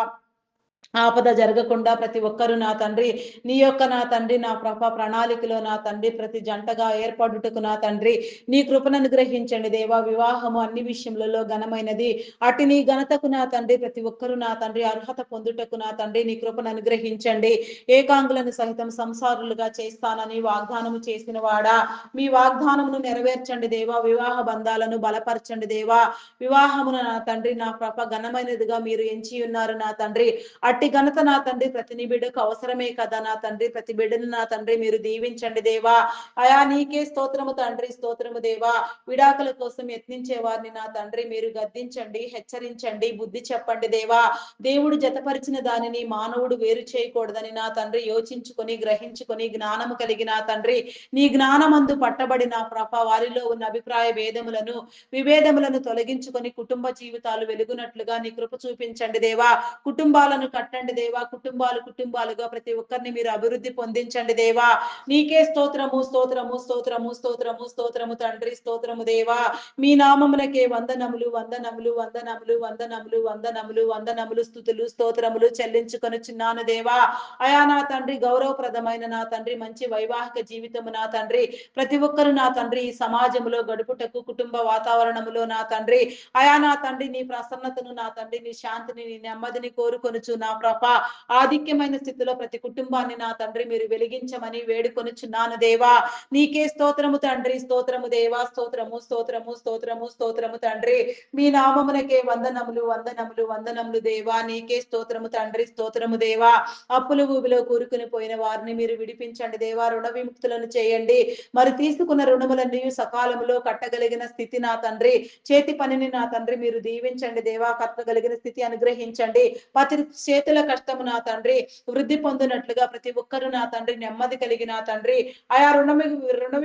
ఆపద జరగకుండా ప్రతి ఒక్కరు నా తండ్రి నీ యొక్క నా తండ్రి నా ప్రభ ప్రణాళికలో నా తండ్రి ప్రతి జంటగా ఏర్పడుటకు నా తండ్రి నీ కృపను అనుగ్రహించండి దేవా. వివాహము అన్ని విషయములలో ఘనమైనది. అటు నీ ఘనతకు నా తండ్రి ప్రతి ఒక్కరు నా తండ్రి అర్హత పొందుటకు నా తండ్రి నీ కృపను అనుగ్రహించండి. ఏకాంగులను సహితం సంసారులుగా చేస్తానని వాగ్దానము చేసిన వాడా మీ వాగ్దానమును నెరవేర్చండి దేవా. వివాహ బంధాలను బలపరచండి దేవా. వివాహమును నా తండ్రి నా ప్రభ ఘనమైనదిగా మీరు ఎంచి ఉన్నారు నా తండ్రి. అట్టి ఘనత నా తండ్రి ప్రతి బిడ్డకు అవసరమే కదా నా తండ్రి. ప్రతి బిడ్డను నా తండ్రి మీరు దీవించండి దేవా. అయా నీకే స్తోత్రము తండ్రి స్తోత్రము దేవా. విడాకుల కోసం యత్నించే వారిని నా తండ్రి మీరు గద్దించండి హెచ్చరించండి బుద్ధి చెప్పండి దేవా. దేవుడు జతపరిచిన దానిని మానవుడు వేరు చేయకూడదని నా తండ్రి యోచించుకొని గ్రహించుకొని జ్ఞానము కలిగి నా తండ్రి నీ జ్ఞానమందు పట్టబడిన ప్రభ వారిలో ఉన్న అభిప్రాయ భేదములను విభేదములను తొలగించుకొని కుటుంబ జీవితాలు వెలుగునట్లుగా నీ కృప చూపించండి దేవా. కుటుంబాలను కట్టండి దేవా. కుటుంబాలుగా ప్రతి ఒక్కరిని మీరు అభివృద్ధి పొందించండి దేవా. నీకే స్తోత్రము స్తోత్రము స్తోత్రము స్తోత్రము స్తోత్రము తండ్రి స్తోత్రము దేవా. మీ నామమునకే వందనములు వందనములు వందనములు వందనములు వందనములు వందనములు స్తుతులు స్తోత్రములు చెల్లించుకొనుచున్నాను దేవా. అయా నా తండ్రి గౌరవప్రదమైన నా తండ్రి మంచి వైవాహిక జీవితము నా తండ్రి ప్రతి ఒక్కరు నా తండ్రి ఈ సమాజంలో గడుపుటకు కుటుంబ వాతావరణములో నా తండ్రి అయా నా తండ్రి నీ ప్రసన్నతను నా తండ్రి నీ శాంతిని నీ నెమ్మదిని కోరుకొనుచు నా ప్రభ ఆధిక్యమైన స్థితిలో ప్రతి కుటుంబాన్ని నా తండ్రి మీరు వెలిగించమని వేడుకొనుచున్నాను దేవా. నీకే స్తోత్రము తండ్రి స్తోత్రము దేవా. స్తోత్రము స్తోత్రము స్తోత్రము స్తోత్రము తండ్రి మీ నామమునకే వందనములు వందనములు వందనములు దేవా. నీకే స్తోత్రము తండ్రి స్తోత్రము దేవా. అప్పులు ఊబిలో కూరుకుని పోయిన వారిని మీరు విడిపించండి దేవా. రుణ విముక్తులను చేయండి. మరి తీసుకున్న రుణములన్నీ సకాలంలో కట్టగలిగిన స్థితి నా తండ్రి చేతి పనిని నా తండ్రి మీరు దీవించండి దేవా. కట్టగలిగిన స్థితి అనుగ్రహించండి. ప్రతి చేతుల కష్టము నా తండ్రి వృద్ధి పొందినట్లుగా ప్రతి ఒక్కరు నా తండ్రి నెమ్మది కలిగి నా తండ్రి ఆయా రుణ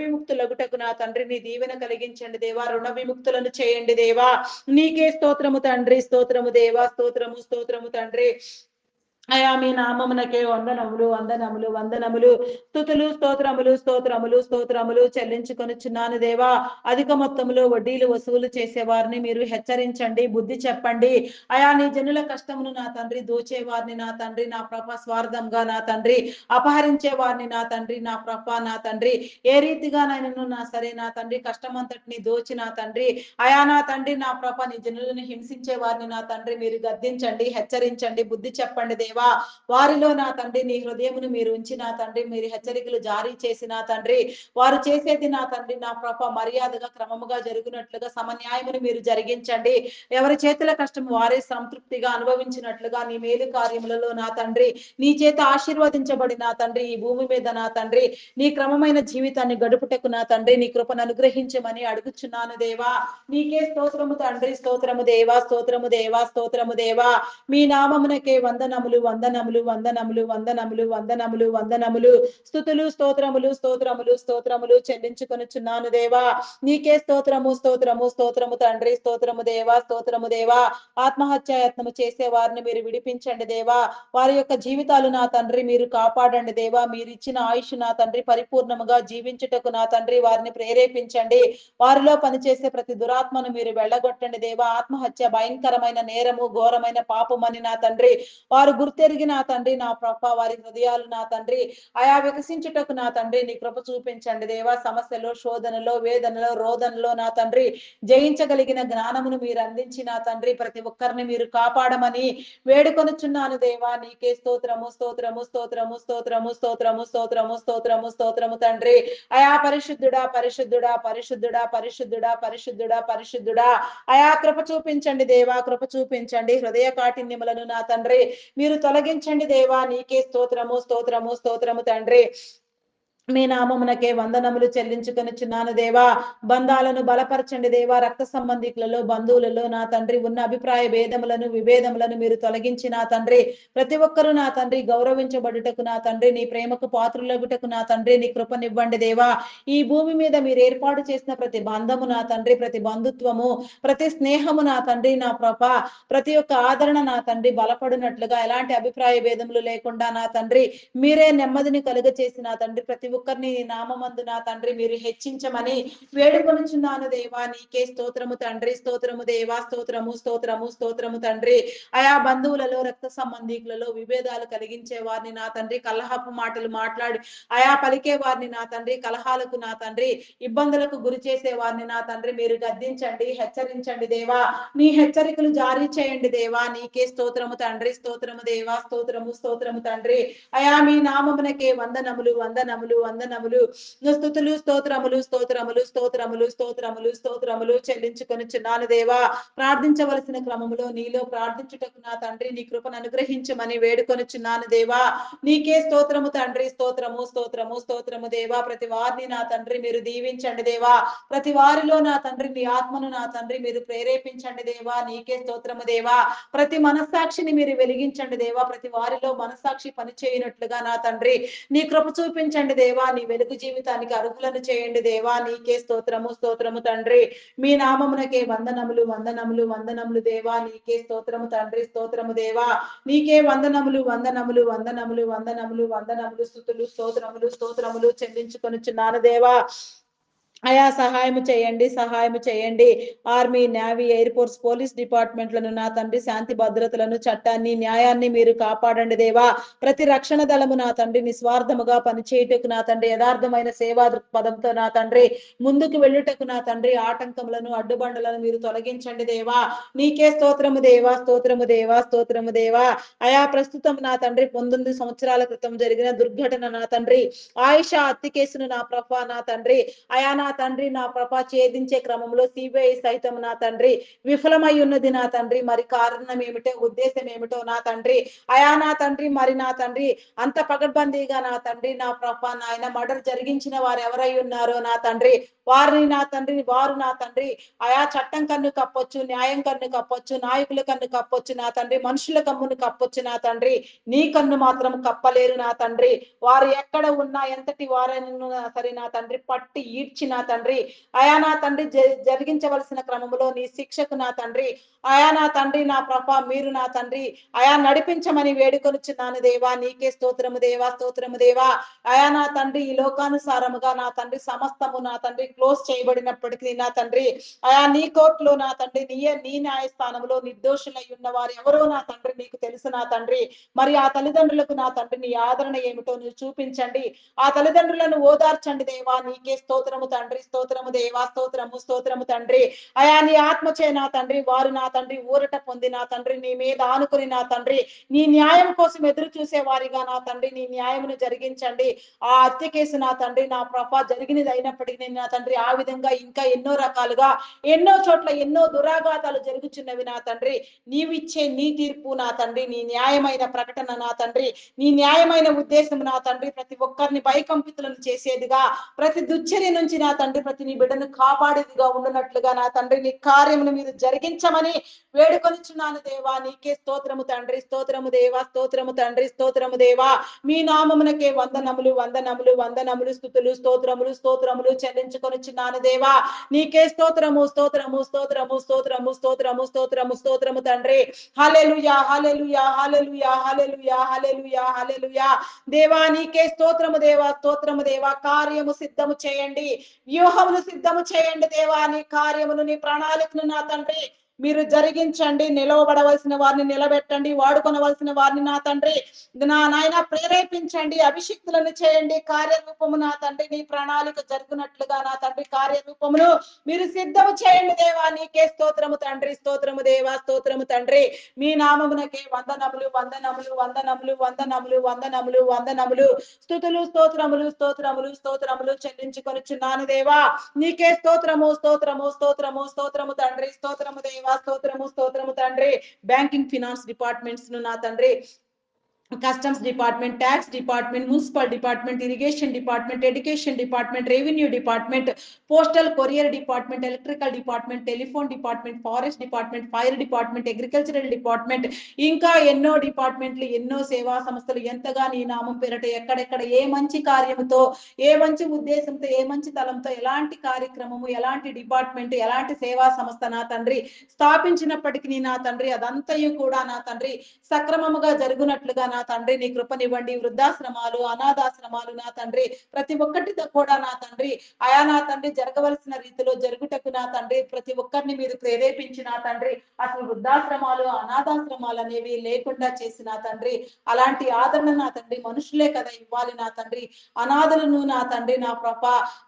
విముక్తులగుటకు నా తండ్రి నీ దీవెన కలిగించండి దేవా. రుణ విముక్తులను చేయండి దేవా. నీకే స్తోత్రము తండ్రి స్తోత్రము దేవా. స్తోత్రము స్తోత్రము తండ్రి అయా మీ నామమునకే వందనములు వందనములు వందనములు స్తుతులు స్తోత్రములు స్తోత్రములు స్తోత్రములు చెల్లించుకొనుచున్నాను దేవా. అధిక మొత్తములో వడ్డీలు వసూలు చేసే వారిని మీరు హెచ్చరించండి బుద్ధి చెప్పండి. అయా నీ జనుల కష్టమును నా తండ్రి దోచే వారిని నా తండ్రి నా ప్రభ స్వార్థంగా నా తండ్రి అపహరించే వారిని నా తండ్రి నా ప్రభ నా తండ్రి ఏ రీతిగా నైనా నా సరే నా తండ్రి కష్టమంతటిని దోచి నా తండ్రి అయా నా తండ్రి నా ప్రభ నీ జనులను హింసించే వారిని నా తండ్రి మీరు గద్దించండి హెచ్చరించండి బుద్ధి చెప్పండి దేవా. దేవా, వారిలో నా తండ్రి నీ హృదయమును మీరు ఉంచి నా తండ్రి మీరు హెచ్చరికలు జారీ చేసి నా తండ్రి వారు చేసేది నా తండ్రి నా ప్రభ మర్యాదగా క్రమముగా జరుగునట్లుగా సమన్యాయమును మీరు జరిగించండి. ఎవరి చేతుల కష్టం వారే సంతృప్తిగా అనుభవించినట్లుగా నీ మేలు కార్యములలో నా తండ్రి నీ చేత ఆశీర్వదించబడి నా తండ్రి ఈ భూమి మీద నా తండ్రి నీ క్రమమైన జీవితాన్ని గడుపుటకు నా తండ్రి నీ కృపను అనుగ్రహించమని అడుగుచున్నాను దేవా. నీకే స్తోత్రము తండ్రి, స్తోత్రము దేవా, స్తోత్రము దేవా, స్తోత్రము దేవా. మీ నామమునకే వందనములు వందనములు వందనములు వందనములు వందనములు వందనములు స్తుతులు స్తోత్రములు స్తోత్రములు స్తోత్రములు చెల్లించుకొనుచున్నాను దేవా. నీకే స్తోత్రము స్తోత్రము స్తోత్రము తండ్రి, స్తోత్రము దేవా, స్తోత్రము దేవా. ఆత్మహత్యాయత్నము చేసే వారిని మీరు విడిపించండి దేవా. వారి యొక్క జీవితాలు నా తండ్రి మీరు కాపాడండి దేవా. మీరు ఇచ్చిన ఆయుష్ నా తండ్రి పరిపూర్ణముగా జీవించుటకు నా తండ్రి వారిని ప్రేరేపించండి. వారిలో పనిచేసే ప్రతి దురాత్మను మీరు వెళ్ళగొట్టండి దేవా. ఆత్మహత్య భయంకరమైన నేరము ఘోరమైన పాపమని నా తండ్రి వారు గుర్తెరిగి నా తండ్రి నా ప్రభ వారి హృదయాలు నా తండ్రి ఆయా వికసించుటకు నా తండ్రి నీ కృప చూపించండి దేవా. సమస్యలో శోధనలో వేదనలో రోదనలో నా తండ్రి జయించగలిగిన జ్ఞానమును మీరు అందించి నా తండ్రి ప్రతి ఒక్కరిని మీరు కాపాడమని వేడుకొనుచున్నాను దేవా. నీకే స్తోత్రము స్తోత్రము స్తోత్రము స్తోత్రము స్తోత్రము స్తోత్రము స్తోత్రము స్తోత్రము తండ్రి. అయా పరిశుద్ధుడా పరిశుద్ధుడా పరిశుద్ధుడా పరిశుద్ధుడా పరిశుద్ధుడా పరిశుద్ధుడా అయా కృప చూపించండి దేవా. కృప చూపించండి. హృదయ కాఠిన్యములను నా తండ్రి మీరు తొలగించండి దేవా. నీకే స్తోత్రము స్తోత్రము స్తోత్రము తండ్రి. మీ నామమునకే వందనములు చెల్లించుకొనుచున్నాను దేవా. బంధాలను బలపరచండి దేవా. రక్త సంబంధికులలో బంధువులలో నా తండ్రి ఉన్న అభిప్రాయ భేదములను విభేదములను మీరు తొలగించి నా తండ్రి ప్రతి ఒక్కరూ నా తండ్రి గౌరవించబడుటకు నా తండ్రి నీ ప్రేమకు పాత్రులగుటకు నా తండ్రి నీ కృపనివ్వండి దేవా. ఈ భూమి మీద మీరు ఏర్పాటు చేసిన ప్రతి బంధము నా తండ్రి ప్రతి బంధుత్వము ప్రతి స్నేహము నా తండ్రి నా ప్రభ ప్రతి ఒక్క ఆదరణ నా తండ్రి బలపడినట్లుగా ఎలాంటి అభిప్రాయ భేదములు లేకుండా నా తండ్రి మీరే నెమ్మదిని కలుగ చేసి నా తండ్రి ప్రతి ఒక్కరిని నామమందు నా తండ్రి మీరు హెచ్చించమని వేడుకొనుచున్నాను దేవా. నీకే స్తోత్రము తండ్రి, స్తోత్రము దేవా, స్తోత్రము స్తోత్రము స్తోత్రము తండ్రి. ఆయా బంధువులలో రక్త సంబంధికులలో విభేదాలు కలిగించే వారిని నా తండ్రి కలహపు మాటలు మాట్లాడి ఆయా పలికే వారిని నా తండ్రి కలహాలకు నా తండ్రి ఇబ్బందులకు గురి చేసే వారిని నా తండ్రి మీరు గద్దించండి హెచ్చరించండి దేవా. నీ హెచ్చరికలు జారీ చేయండి దేవా. నీకే స్తోత్రము తండ్రి, స్తోత్రము దేవా, స్తోత్రము స్తోత్రము తండ్రి. అయా మీ నామమునకే వందనములు వందనములు వందనములు స్తుతులు స్తోత్రములు స్తోత్రములు స్తోత్రములు స్తోత్రములు స్తోత్రములు చెల్లించుకొనుచున్నాను దేవా. ప్రార్థించవలసిన క్రమములో నీలో ప్రార్థించుటకు నా తండ్రి నీ కృపను అనుగ్రహించమని వేడుకొనుచున్నాను దేవా. నీకే స్తోత్రము తండ్రి, స్తోత్రము స్తోత్రము స్తోత్రము దేవా. ప్రతి వారిని నా తండ్రి మీరు దీవించండి దేవా. ప్రతి వారిలో నా తండ్రి నీ ఆత్మను నా తండ్రి మీరు ప్రేరేపించండి దేవా. నీకే స్తోత్రము దేవా. ప్రతి మనస్సాక్షిని మీరు వెలిగించండి దేవా. ప్రతి వారిలో మనస్సాక్షి పనిచేయనట్లుగా నా తండ్రి నీ కృప చూపించండి దేవా. నీ వెలుగు జీవితానికి అర్హులను చేయండి దేవా. నీకే స్తోత్రము స్తోత్రము తండ్రి. మీ నామమునకే వందనములు వందనములు వందనములు దేవా. నీకే స్తోత్రము తండ్రి, స్తోత్రము దేవా. నీకే వందనములు వందనములు వందనములు వందనములు వందనములు స్తుతులు స్తోత్రములు స్తోత్రములు చెల్లించుకొనుచున్నాను దేవా. అయా సహాయము చేయండి సహాయము చేయండి. Army navy air force police డిపార్ట్మెంట్లను నా తండ్రి శాంతి భద్రతలను చట్టాన్ని న్యాయాన్ని మీరు కాపాడండి దేవా. ప్రతి రక్షణ దళము నా తండ్రి నిస్వార్థముగా పనిచేయుటకు నా తండ్రి యథార్థమైన సేవా దృక్పథంతో నా తండ్రి ముందుకు వెళ్ళుటకు నా తండ్రి ఆటంకములను అడ్డుబండలను మీరు తొలగించండి దేవా. నీకే స్తోత్రము దేవా, స్తోత్రము దేవా, స్తోత్రము దేవా. అయా ప్రస్తుతం నా తండ్రి 19 సంవత్సరాల క్రితం జరిగిన దుర్ఘటన నా తండ్రి ఆయిషా హత్య కేసును నా ప్రభ నా తండ్రి అయా నా తండ్రి నా ప్రభ ఛేదించే క్రమంలో సిబిఐ సైతం నా తండ్రి విఫలమై ఉన్నది నా తండ్రి. మరి కారణం ఏమిటో ఉద్దేశం ఏమిటో నా తండ్రి అయా నా తండ్రి మరి నా తండ్రి అంత పగడ్బందీగా నా తండ్రి నా ప్రభ నాయన మర్డర్ జరిగించిన వారు ఎవరై ఉన్నారో నా తండ్రి వారిని నా తండ్రి వారు నా తండ్రి ఆయా చట్టం కన్ను కప్పొచ్చు, న్యాయం కన్ను కప్పొచ్చు, నాయకుల కన్ను కప్పొచ్చు నా తండ్రి, మనుషుల కమ్మును కప్పొచ్చు నా తండ్రి. నీ కన్ను మాత్రం కప్పలేరు నా తండ్రి. వారు ఎక్కడ ఉన్నా ఎంతటి వారైనా సరే నా తండ్రి పట్టి ఈడ్చి నా తండ్రి అయా నా తండ్రి జరిగించవలసిన క్రమంలో నీ శిక్షకు నా తండ్రి అయా నా తండ్రి నా ప్రభ మీరు నా తండ్రి అయా నడిపించమని వేడుకొనుచున్నాను దేవా. నీకే స్తోత్రము దేవా, స్తోత్రము దేవా. అయా నా తండ్రి ఈ లోకానుసారముగా నా తండ్రి సమస్తము నా తండ్రి క్లోజ్ చేయబడినప్పటికీ నా తండ్రి, అయా నీ కోర్టులో నా తండ్రి, నీ న్యాయస్థానంలో నిర్దోషులై ఉన్న వారు ఎవరో నా తండ్రి నీకు తెలుసు నా తండ్రి. మరి ఆ తల్లిదండ్రులకు నా తండ్రి నీ ఆదరణ ఏమిటో నువ్వు చూపించండి. ఆ తల్లిదండ్రులను ఓదార్చండి దేవా. నీకే స్తోత్రము తండ్రి, స్తోత్రము దేవా, స్తోత్రము, స్తోత్రము తండ్రి. అయా నీ ఆత్మచే నా తండ్రి వారు నా తండ్రి ఊరట పొంది నా తండ్రి నీ మీద ఆనుకుని నా తండ్రి నీ న్యాయం కోసం ఎదురు చూసే వారిగా నా తండ్రి నీ న్యాయమును జరిగించండి. ఆ హత్య కేసు నా తండ్రి నా ప్రభ జరిగినది అయినప్పటికీ నా తండ్రి ఆ విధంగా ఇంకా ఎన్నో రకాలుగా ఎన్నో చోట్ల ఎన్నో దురాఘాతాలు జరుగుచున్నవి నా తండ్రి. నీవిచ్చే నీ తీర్పు నా తండ్రి, నీ న్యాయమైన ప్రకటన నా తండ్రి, నీ న్యాయమైన ఉద్దేశం నా తండ్రి ప్రతి ఒక్కరిని భయకంపితులను చేసేదిగా, ప్రతి దుశ్చర్య నుంచి నా తండ్రి ప్రతి నీ బిడ్డను కాపాడేదిగా ఉండునట్లుగా నా తండ్రి నీ కార్యమును మీరు జరిగించమని వేడుకొనిచున్నాను దేవా. నీకే స్తోత్రము తండ్రి, స్తోత్రము దేవా, స్తోత్రము తండ్రి, స్తోత్రము దేవా. మీ నామమునకే వందనములు, వందనములు, వందనములు, స్తుతులు, స్తోత్రములు, స్తోత్రములు చెల్లించుకొనిచున్నాను దేవా. నీకే స్తోత్రము, స్తోత్రము, స్తోత్రము, స్తోత్రము, స్తోత్రము, స్తోత్రము, స్తోత్రము తండ్రి. హల్లెలూయా, హల్లెలూయా, హల్లెలూయా, హల్లెలూయా, హల్లెలూయా, హల్లెలూయా. దేవా నీకే స్తోత్రము దేవా, స్తోత్రము దేవా. కార్యము సిద్ధము చేయండి, వ్యూహమును సిద్ధము చేయండి దేవా. నీ కార్యమును నీ ప్రణాళికను నా తండ్రి మీరు జరిగించండి. నిలవబడవలసిన వారిని నిలబెట్టండి, వాడుకొనవలసిన వారిని నా తండ్రి నా నాయన ప్రేరేపించండి, అభిషిక్తులను చేయండి. కార్యరూపము నా తండ్రి నీ ప్రణాళిక జరుగునట్లుగా నా తండ్రి కార్యరూపమును మీరు సిద్ధము చేయండి దేవా. నీకే స్తోత్రము తండ్రి, స్తోత్రము దేవా, స్తోత్రము తండ్రి. మీ నామమునకే వందనములు, వందనములు, వందనములు, వందనములు, వందనములు, వందనములు, స్తుతులు, స్తోత్రములు, స్తోత్రములు, స్తోత్రములు చెల్లించుకొనిచున్నాను దేవా. నీకే స్తోత్రము, స్తోత్రము, స్తోత్రము, స్తోత్రము తండ్రి, స్తోత్రము దేవా, స్తోత్రము, స్తోత్రము తండ్రి. బ్యాంకింగ్ ఫినాన్స్ డిపార్ట్మెంట్స్ ను నా తండ్రి, customs department, tax department, municipal department, irrigation department, education department, revenue department, postal courier department, electrical department, telephone department, forest department, fire department, agricultural department, ఇంకా ఎన్నో డిపార్ట్మెంట్లు, ఎన్నో సేవా సంస్థలు ఎంతగా నీ నామం పేరట ఎక్కడెక్కడ ఏ మంచి కార్యముతో, ఏ మంచి ఉద్దేశంతో, ఏ మంచి తలంతో, ఎలాంటి కార్యక్రమము, ఎలాంటి డిపార్ట్మెంట్, ఎలాంటి సేవా సంస్థ నా తండ్రి స్థాపించినప్పటికీ నా తండ్రి అదంతయు కూడా నా తండ్రి సక్రమముగా జరుగునట్లుగా నా తండ్రి నీ కృపనివ్వండి. వృద్ధాశ్రమాలు, అనాథాశ్రమాలు నా తండ్రి ప్రతి ఒక్కటితో కూడా నా తండ్రి ఆయా నా తండ్రి జరగవలసిన రీతిలో జరుగుటకు నా తండ్రి ప్రతి ఒక్కరిని మీరు ప్రేరేపించి నా తండ్రి అసలు వృద్ధాశ్రమాలు, అనాథాశ్రమాలు అనేవి లేకుండా చేసి నా తండ్రి అలాంటి ఆదరణ నా తండ్రి మనుషులే కదా ఇవ్వాలి నా తండ్రి. అనాథలను నా తండ్రి నా ప్రభ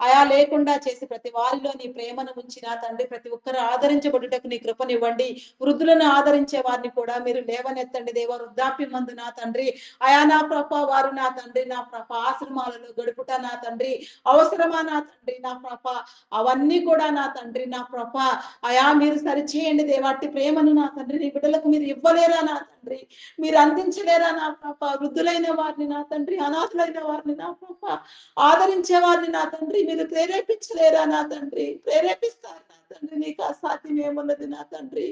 ఆయా లేకుండా చేసి ప్రతి వారిలో నీ ప్రేమను ఉంచి నా తండ్రి ప్రతి ఒక్కరు ఆదరించబడుటకు నీ కృపనివ్వండి. వృద్ధులను ఆదరించే వారిని కూడా మీరు లేవనెత్తండి దేవ. వృద్ధాప్యం మందు నా తండ్రి అయా నా ప్రభ వారు నా తండ్రి నా ప్రభ ఆశ్రమాలలో గడుపుట నా తండ్రి అవసరమా నా తండ్రి నా ప్రభ అవన్నీ కూడా నా తండ్రి నా ప్రభ అయా మీరు సరిచేయండి దేవాటి ప్రేమను నా తండ్రి నీ బిడ్డలకు మీరు ఇవ్వలేరా నా తండ్రి, మీరు అందించలేరా నా ప్రభ. వృద్ధులైన వారిని నా తండ్రి, అనాథులైన వారిని నా ప్రభ ఆదరించే వారిని నా తండ్రి మీరు ప్రేరేపించలేరా నా తండ్రి. ప్రేరేపిస్తారు నా తండ్రి, నీకు అసాధ్యం ఏమున్నది నా తండ్రి.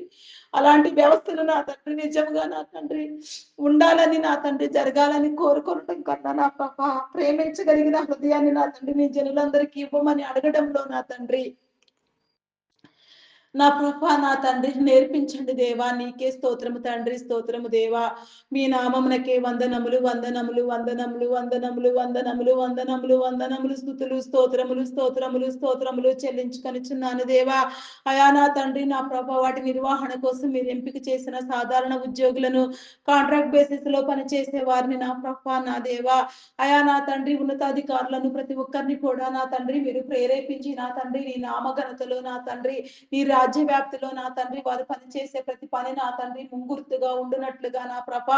అలాంటి వ్యవస్థలు నా తండ్రి నిజంగా నా తండ్రి ఉండాలని నా తండ్రి జరగాలని కోరుకోవటం కన్నా నా పాప ప్రేమించగలిగిన హృదయాన్ని నా తండ్రి నీ జనులందరికీ ఇవ్వమని అడగడంలో నా తండ్రి నా ప్రభా నా తండ్రి నేర్పించండి దేవా. నీకే స్తోత్రము తండ్రి, స్తోత్రము దేవా. మీ నామమునకే వందనములు, వందనములు, వందనములు, వందనములు, వందనములు, వందనములు, వందనములు, స్తుతులు, స్తోత్రములు, స్తోత్రములు, స్తోత్రములు చెల్లించుకొనిచున్నాను దేవా. అయా నా తండ్రి నా ప్రభ వాటి నిర్వహణ కోసం మీరు ఎంపిక చేసిన సాధారణ ఉద్యోగులను, కాంట్రాక్ట్ బేసిస్ లో పనిచేసే వారిని నా ప్రభ నా దేవా అయా నా తండ్రి ఉన్నతాధికారులను ప్రతి ఒక్కరిని కూడా నా తండ్రి మీరు ప్రేరేపించి నా తండ్రి నీ నామఘనతలో నా తండ్రి నీ రాజ్య వ్యాప్తిలో నా తండ్రి వారు పనిచేసే ప్రతి పని నా తండ్రి ముంగుర్తుగా ఉండునట్లుగా నా ప్రభ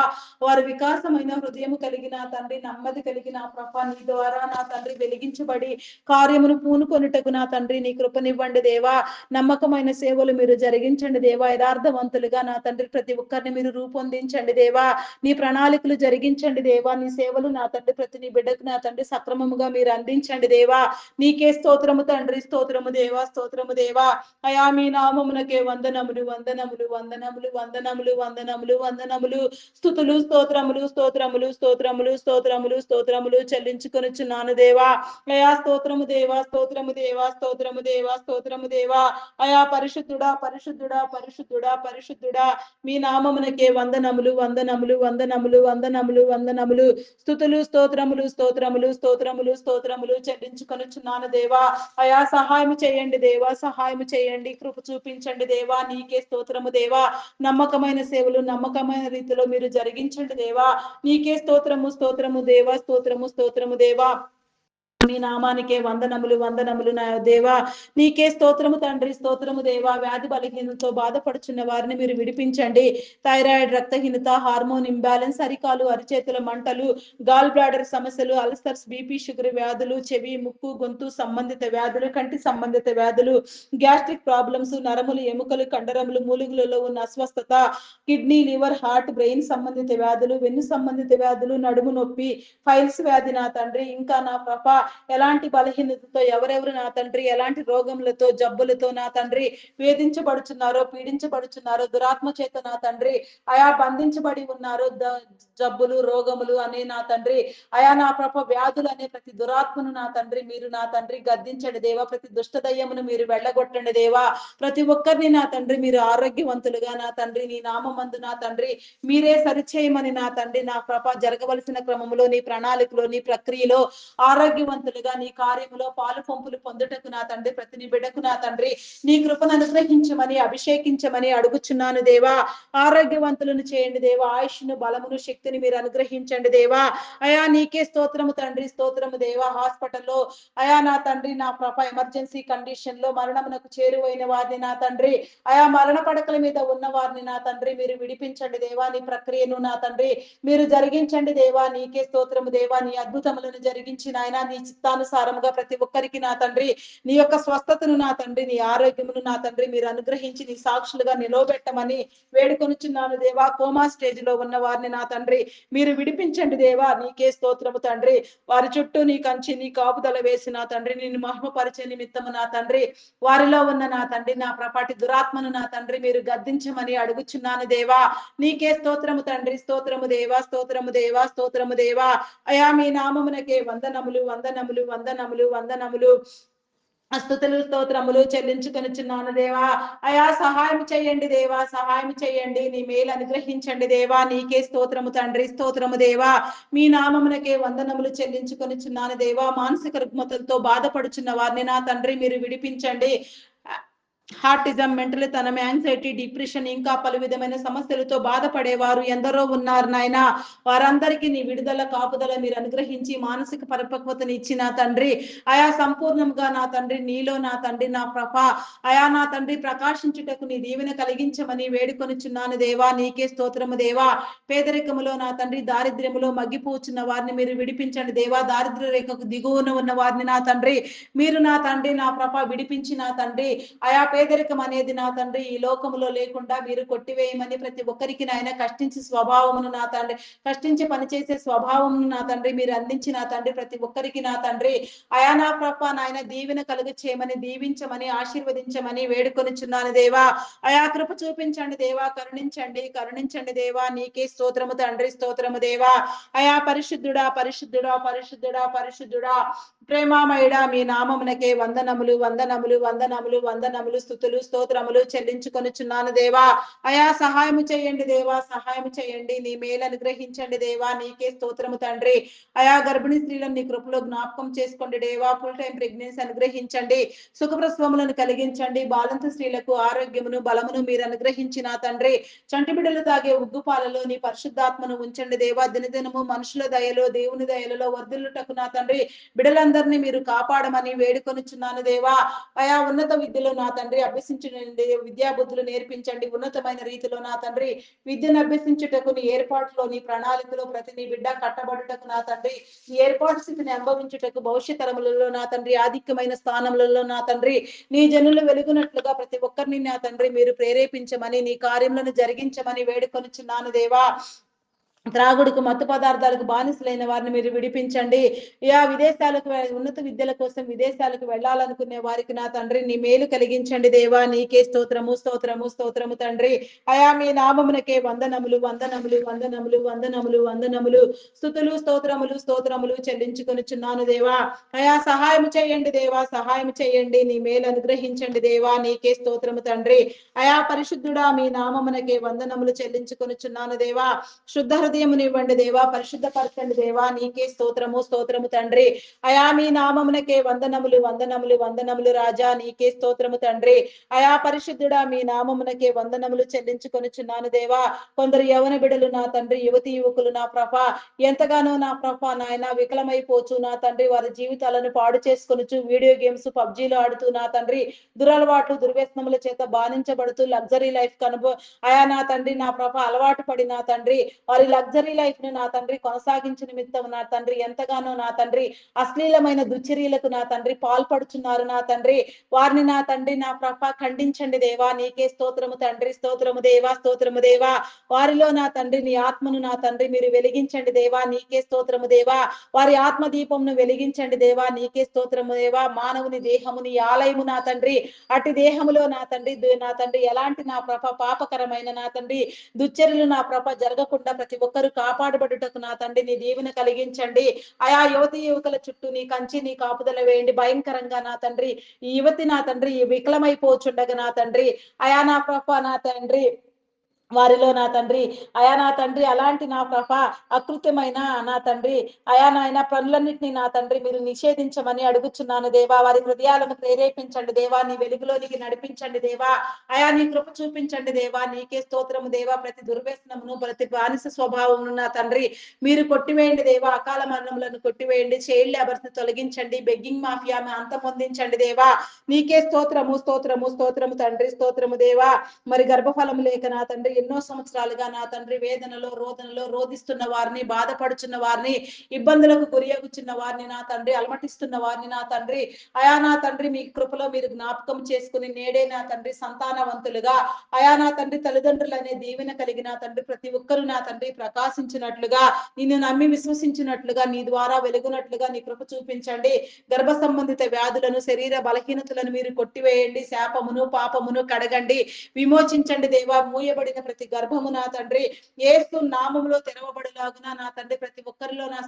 వారు వికాసమైన హృదయం కలిగిన తండ్రి నెమ్మది కలిగిన ప్రభ నీ ద్వారా నా తండ్రి వెలిగించబడి కార్యమును పూనుకొనుటకు నా తండ్రి నీ కృపనివ్వండి దేవా. నమ్మకమైన సేవలు మీరు జరిగించండి దేవా. యథార్థవంతులుగా నా తండ్రి ప్రతి ఒక్కరిని మీరు రూపొందించండి దేవా. నీ ప్రణాళికలు జరిగించండి దేవా. నీ సేవలు నా తండ్రి ప్రతి నీ బిడ్డకు నా తండ్రి సక్రమముగా మీరు అందించండి దేవా. నీకే స్తోత్రము తండ్రి, స్తోత్రము దేవా, స్తోత్రము దేవా. అయా మీ నామమునకే వందనములు వందనములు వందనములు వందనములు వందనములు వందనములు. స్తుతులు స్తోత్రములు స్తోత్రములు స్తోత్రములు స్తోత్రములు స్తోత్రములు చెల్లించుకొనుచున్నాను దేవా. అయా స్తోత్రము దేవా, స్తోత్రము దేవా, స్తోత్రము దేవా, స్తోత్రము దేవా. అయా పరిశుద్ధుడా పరిశుద్ధుడా పరిశుద్ధుడా పరిశుద్ధుడా, మీ నామమునకే వందనములు వందనములు వందనములు వందనములు వందనములు. స్తుతులు స్తోత్రములు స్తోత్రములు స్తోత్రములు స్తోత్రములు చెల్లించుకొనుచున్నాను దేవా. అయా సహాయం చేయండి దేవా, సహాయం చేయండి, కృప చూపించండి దేవా. నీకే స్తోత్రము దేవా. నమ్మకమైన సేవలు నమ్మకమైన రీతిలో మీరు జరిగించండి దేవా. నీకే స్తోత్రము స్తోత్రము దేవా, స్తోత్రము స్తోత్రము దేవా. మీ నామానికే వందనములు వందనములు నా దేవా. నీకే స్తోత్రము తండ్రి, స్తోత్రము దేవా. వ్యాధి బలహీనతో బాధపడుచున్న వారిని మీరు విడిపించండి. థైరాయిడ్, రక్తహీనత, హార్మోన్ ఇంబ్యాలెన్స్, అరికాలు అరిచేతుల మంటలు, గాల్ బ్లాడర్ సమస్యలు, అల్సర్స్, బీపీ, షుగర్ వ్యాధులు, చెవి ముక్కు గొంతు సంబంధిత వ్యాధులు, కంటి సంబంధిత వ్యాధులు, గ్యాస్ట్రిక్ ప్రాబ్లమ్స్, నరములు ఎముకలు కండరములు మూలుగులలో ఉన్న అస్వస్థత, కిడ్నీ లివర్ హార్ట్ బ్రెయిన్ సంబంధిత వ్యాధులు, వెన్ను సంబంధిత వ్యాధులు, నడుము నొప్పి, ఫైల్స్ వ్యాధి నా తండ్రి, ఇంకా నా పాప ఎలాంటి బలహీనతతో ఎవరెవరు నా తండ్రి ఎలాంటి రోగములతో జబ్బులతో నా తండ్రి వేధించబడుచున్నారో పీడించబడుచున్నారో దురాత్మ చేత నా తండ్రి అయా బంధించబడి ఉన్నారో జబ్బులు రోగములు అనే నా తండ్రి అయా నా ప్రభ వ్యాధులు అనే ప్రతి దురాత్మను నా తండ్రి మీరు నా తండ్రి గద్దించండి దేవా. ప్రతి దుష్ట దయ్యమును మీరు వెళ్ళగొట్టండి దేవా. ప్రతి ఒక్కరిని నా తండ్రి మీరు ఆరోగ్యవంతులుగా నా తండ్రి నీ నామమందు నా తండ్రి మీరే సరిచేయమని నా తండ్రి నా ప్రభ జరగవలసిన క్రమములో నీ ప్రణాళికలో నీ ప్రక్రియలో ఆరోగ్యవంతులుగా నీ కార్యములో పాలు పంపులు పొందుటకు నా తండ్రి ప్రతి నీ బిడ్డకు నా తండ్రి నీ కృపను అనుగ్రహించమని అభిషేకించమని అడుగుచున్నాను దేవా. ఆరోగ్యవంతులను చేయండి దేవా. ఆయుష్ను బలమును శక్తిని మీరు అనుగ్రహించండి దేవా. అయా నీకే స్తోత్రము తండ్రి, స్తోత్రము దేవా. హాస్పిటల్లో అయా నా తండ్రి నా ప్రభ ఎమర్జెన్సీ కండిషన్ లో మరణమునకు చేరువైన వారిని నా తండ్రి అయా మరణ పడకల మీద ఉన్న వారిని నా తండ్రి మీరు విడిపించండి దేవా. నీ ప్రక్రియను నా తండ్రి మీరు జరిగించండి దేవా. నీకే స్తోత్రము దేవా. నీ అద్భుతములను జరిగించి నాయన నీ చిత్తానుసారముగా ప్రతి ఒక్కరికి నా తండ్రి నీ యొక్క స్వస్థతను నా తండ్రి నీ ఆరోగ్యమును నా తండ్రి మీరు అనుగ్రహించి నీ సాక్షులుగా నిలవబెట్టమని వేడుకొనుచున్నాను దేవా. కోమా స్టేజ్ లో ఉన్న వారిని నా తండ్రి మీరు విడిపించండి దేవా. నీకే స్తోత్రము తండ్రి. వారి చుట్టూ నీ కంచి నీ కాపుదల వేసి నా తండ్రి నేను మహిమపరిచే నిమిత్తము నా తండ్రి వారిలో ఉన్న నా తండ్రి నా ప్రపాటి దురాత్మను నా తండ్రి మీరు గద్దించమని అడుగుచున్నాను దేవా. నీకే స్తోత్రము తండ్రి, స్తోత్రము దేవా, స్తోత్రము దేవా, స్తోత్రము దేవా. అయా మీ నామమునకే వందనములు వందనములు వందనములు వందనములు. స్తుతులు స్తోత్రములు చెల్లించుకొనుచున్నాను దేవా. అయా సహాయం చేయండి దేవా, సహాయం చేయండి. నీ మేలు అనుగ్రహించండి దేవా. నీకే స్తోత్రము తండ్రి, స్తోత్రము దేవా. మీ నామమునకే వందనములు చెల్లించుకొనుచున్నాను దేవా. మానసిక రుగ్మతలతో బాధపడుచున్న వారిని నా తండ్రి మీరు విడిపించండి. హార్టిజం, మెంటల్ తనం, యాంగ్జైటీ, డిప్రెషన్ ఇంకా పలు విధమైన సమస్యలతో బాధపడేవారు ఎందరో ఉన్నారు నాయన. వారందరికీ నీ విడుదల కాపుదల మీరు అనుగ్రహించి మానసిక పరిపక్వతని ఇచ్చిన తండ్రి అయా సంపూర్ణంగా నా తండ్రి నీలో నా తండ్రి నా ప్రభ అయా నా తండ్రి ప్రకాశించుటకు నీ దీవెన కలిగించమని వేడుకొనుచున్నాను దేవా. నీకే స్తోత్రము దేవా. పేదరికములో నా తండ్రి దారిద్ర్యములో మగ్గిపోచున్న వారిని మీరు విడిపించండి దేవా. దారిద్ర్య రేఖకు దిగువన ఉన్న వారిని నా తండ్రి మీరు నా తండ్రి నా ప్రభ విడిపించి నా తండ్రి అయా పేదరికం అనేది నా తండ్రి ఈ లోకములో లేకుండా మీరు కొట్టివేయమని ప్రతి ఒక్కరికి నాయన కష్టించి స్వభావమును నా తండ్రి కష్టించి పనిచేసే స్వభావమును నా తండ్రి మీరు అందించి నా తండ్రి ప్రతి ఒక్కరికి నా తండ్రి అయా నా ప్రభ నాయన దీవెన కలుగు చేయమని దీవించమని ఆశీర్వదించమని వేడుకొనిచున్నాను దేవా. అయా కృప చూపించండి దేవా. కరుణించండి కరుణించండి దేవా. నీకే స్తోత్రము తండ్రి, స్తోత్రము దేవా. అయా పరిశుద్ధుడా పరిశుద్ధుడా పరిశుద్ధుడా పరిశుద్ధుడా ప్రేమామయుడా మీ నామమునకే వందనములు వందనములు వందనములు వందనములు. స్తుతులు స్తోత్రములు చెల్లించుకొనుచున్నాను దేవా. అయా సహాయము చేయండి దేవా, సహాయం చేయండి. నీ మేలు అనుగ్రహించండి దేవా. నీకే స్తోత్రము తండ్రి. అయా గర్భిణీ స్త్రీలను నీ కృపలో జ్ఞాపకం చేసుకోండి దేవా. ఫుల్ టైం ప్రెగ్నెన్సీ అనుగ్రహించండి. సుఖప్రసవములను కలిగించండి. బాలంత స్త్రీలకు ఆరోగ్యమును బలమును మీరు అనుగ్రహించిన తండ్రి చంటి బిడ్డలు తాగే ఉగ్గుపాలలో నీ పరిశుద్ధాత్మను ఉంచండి దేవా. దినదినము మనుషుల దయలో దేవుని దయలలో వర్ధిల్లుటకు నా తండ్రి బిడ్డలందరినీ మీరు కాపాడమని వేడుకొనుచున్నాను దేవా. అయా ఉన్నత విద్యలో నా తండ్రి అభ్యసించండి. విద్యా బుద్ధులు నేర్పించండి. ఉన్నతమైన రీతిలో నా తండ్రి విద్యను అభ్యసించుటకు నీ ఏర్పాటులో నీ ప్రణాళికలో ప్రతి నీ బిడ్డ కట్టబడుటకు నా తండ్రి నీ ఏర్పాటు స్థితిని అనుభవించుటకు భవిష్యత్ తరములలో నా తండ్రి ఆధిక్యమైన స్థానములలో నా తండ్రి నీ జనులు వెలుగునట్లుగా ప్రతి ఒక్కరిని నా తండ్రి మీరు ప్రేరేపించమని నీ కార్యములను జరిగించమని వేడుకొనుచున్నాను దేవా. త్రాగుడుకు, మత్తు పదార్థాలకు బానిసలైన వారిని మీరు విడిపించండి. విదేశాలకు ఉన్నత విద్యల కోసం విదేశాలకు వెళ్ళాలనుకునే వారికి నా తండ్రి నీ మేలు కలిగించండి దేవా. నీకే స్తోత్రము, స్తోత్రము, స్తోత్రము తండ్రి. మీ నామమునకే వందనములు, వందనములు, వందనములు, వందనములు, వందనములు. స్తుతులు, స్తోత్రములు, స్తోత్రములు చెల్లించుకొనుచున్నాను దేవా. సహాయం చేయండి దేవా, సహాయం చేయండి. నీ మేలు అనుగ్రహించండి దేవా. నీకే స్తోత్రము తండ్రి. పరిశుద్ధుడా, మీ నామమునకే వందనములు చెల్లించుకొనుచున్నాను దేవా. శుద్ధ హృదయమునివ్వండి దేవా, పరిశుద్ధపరచండి దేవా. నీకే స్తోత్రము, స్తోత్రము తండ్రి. మీ నామమునకే వందనములు, వందనములు, వందనములు రాజా. నీకే స్తోత్రము తండ్రి. పరిశుద్ధుడా, మీ నామమునకే వందనములు చెల్లించుకొనుచున్నాను దేవా. కొందరు యవన బిడలు నా తండ్రి, యువతి యువకులు నా ప్రభ ఎంతగానో నా ప్రభ నాయన వికలమైపోచు నా తండ్రి, వారి జీవితాలను పాడు చేసుకొనుచు వీడియో గేమ్స్ పబ్జీలు ఆడుతూ నా తండ్రి దురలవాట్లు దుర్వ్యసనముల చేత బాధించబడుతూ లగ్జరీ లైఫ్ నా తండ్రి నా ప్రభ అలవాటు పడి నా తండ్రి వారి లగ్జరీ లైఫ్ ను నా తండ్రి కొనసాగించిన నిమిత్తం నా తండ్రి ఎంతగానో నా తండ్రి అశ్లీలమైన దుశ్చర్యలకు నా తండ్రి పాల్పడుచున్నారు నా తండ్రి. వారిని నా తండ్రి నా ప్రభ ఖండించండి దేవా. నీకే స్తోత్రము తండ్రి, స్తోత్రము దేవా, స్తోత్రము దేవా. వారిలో నా తండ్రి నీ ఆత్మను నా తండ్రి మీరు వెలిగించండి దేవా. నీకే స్తోత్రము దేవా. వారి ఆత్మ దీపమును వెలిగించండి దేవా. నీకే స్తోత్రము దేవా. మానవుని దేహముని ఆలయము నా తండ్రి, అటు దేహములో నా తండ్రి ఎలాంటి నా ప్రభ పాపకరమైన నా తండ్రి దుశ్చర్యలు నా ప్రభ జరగకుండా ప్రతి ఒక్కరు కాపాడబడుటకు నా తండ్రి నీ దీవెన కలిగించండి. యువతి యువకుల చుట్టూ నీ కంచి నీ కాపుదల వేయండి. భయంకరంగా నా తండ్రి ఈ యువతి నా తండ్రి వికలమైపోచుండగా నా తండ్రి నా ప్రభ నా తండ్రి వారిలో నా తండ్రి నా తండ్రి అలాంటి నా ప్రభ అకృత్యమైన నా తండ్రి నాయన పనులన్నింటినీ నా తండ్రి మీరు నిషేధించమని అడుగుచున్నాను దేవా. వారి హృదయాలను ప్రేరేపించండి దేవా. నీ వెలుగులోనికి నడిపించండి దేవా. నీ కృప చూపించండి దేవా. నీకే స్తోత్రము దేవా. ప్రతి దుర్వ్యసనమును ప్రతి బానిస స్వభావమును నా తండ్రి మీరు కొట్టివేయండి దేవా. అకాల మరణములను కొట్టివేయండి. చైల్డ్ లేబర్స్ ని తొలగించండి. బెగ్గింగ్ మాఫియాను అంతమొందించండి దేవా. నీకే స్తోత్రము, స్తోత్రము, స్తోత్రము తండ్రి, స్తోత్రము దేవా. మరి గర్భఫలము లేక నా తండ్రి ఎన్నో సంవత్సరాలుగా నా తండ్రి వేదనలో రోదనలో రోధిస్తున్న వారిని, బాధపడుచున్న వారిని, ఇబ్బందులకు గురియగుచున్న వారిని నా తండ్రి అలమటిస్తున్న వారిని నా తండ్రి నా తండ్రి మీ కృపలో మీరు జ్ఞాపకం చేసుకుని నేడే నా తండ్రి సంతానవంతులుగా నా తండ్రి తల్లిదండ్రులు అనే దీవెన కలిగిన తండ్రి ప్రతి ఒక్కరు నా తండ్రి ప్రకాశించినట్లుగా నిన్ను నమ్మి విశ్వసించినట్లుగా నీ ద్వారా వెలుగునట్లుగా నీ కృప చూపించండి. గర్భ సంబంధిత వ్యాధులను శరీర బలహీనతలను మీరు కొట్టివేయండి. శాపమును పాపమును కడగండి, విమోచించండి దేవా. మూయబడిన ప్రతి గర్భము నా తండ్రి యేసు నామములో తెరవబడులాగున నా తండ్రి ప్రతి ఒక్కరిలో నా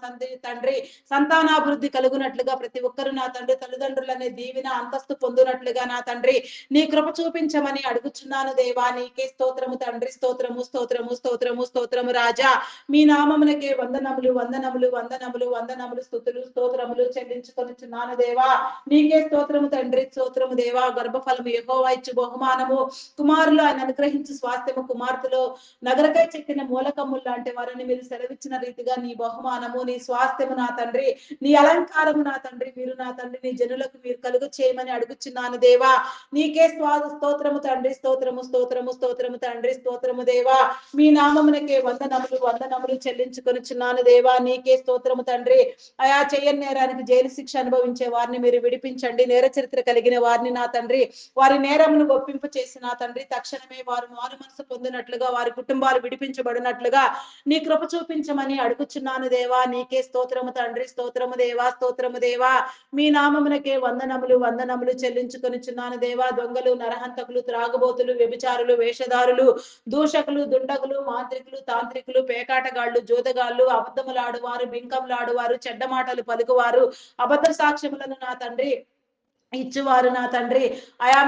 తండ్రి సంతానాభివృద్ధి కలుగునట్లుగా ప్రతి ఒక్కరు నా తండ్రి తల్లిదండ్రులనే దీవెన అంతస్తు పొందునట్లుగా నా తండ్రి నీ కృప చూపించమని అడుగుచున్నాను దేవా. నీకే స్తోత్రము తండ్రి, స్తోత్రము, స్తోత్రము, స్తోత్రము, స్తోత్రము రాజా. మీ నామమునకే వందనములు, వందనములు, వందనములు, వందనములు, స్తుతులు, స్తోత్రములు చెల్లించుకొనుచున్నాను దేవా. నీకే స్తోత్రము తండ్రి, స్తోత్రము దేవా. గర్భఫలము యెహోవా ఇచ్చు బహుమానము. కుమారులు ఆయన అనుగ్రహించు స్వాస్థ్యము. కుమార్తెలో నగరకై చెక్కిన మూలకమ్ములు లాంటి వారిని మీరు సెలవిచ్చిన రీతిగా నీ బహుమానము నీ స్వాస్థ్యము నా తండ్రి నీ అలంకారము నా తండ్రి మీరు నా తండ్రి నీ జనులకు మీరు కలుగు చేయమని అడుగుచున్నాను దేవా. నీకే స్తోత్రము తండ్రి, స్తోత్రము, స్తోత్రము, స్తోత్రము తండ్రి, స్తోత్రము దేవా. మీ నామమునకే వందనములు, వందనములు చెల్లించుకొనుచున్నాను దేవా. నీకే స్తోత్రము తండ్రి. చేయని నేరానికి జైలు శిక్ష అనుభవించే వారిని మీరు విడిపించండి. నేర చరిత్ర కలిగిన వారిని నా తండ్రి వారి నేరమును ఒప్పింపు చేసి నా తండ్రి తక్షణమే వారు మారు మనసు పొందినట్లుగా వారి కుటుంబాలు విడిపించబడినట్లుగా నీ కృప చూపించమని అడుగుచున్నాను దేవా. నీకే స్తోత్రము తండ్రి, స్తోత్రము దేవా, స్తోత్రము దేవా. మీ నామమునకే వందనములు, వందనములు చెల్లించుకొనుచున్నాను దేవా. దొంగలు, నరహంతకులు, త్రాగుబోతులు, వ్యభిచారులు, వేషధారులు, దూషకులు, దుండగులు, మాంత్రికులు, తాంత్రికులు, పేకాటగాళ్లు, జోదగాళ్లు, అబద్ధములాడువారు, బింకములాడువారు, చెడ్డ మాటలు పలుకువారు, అబద్ధ సాక్ష్యములను నా తండ్రి ఇచ్చువారు నా తండ్రి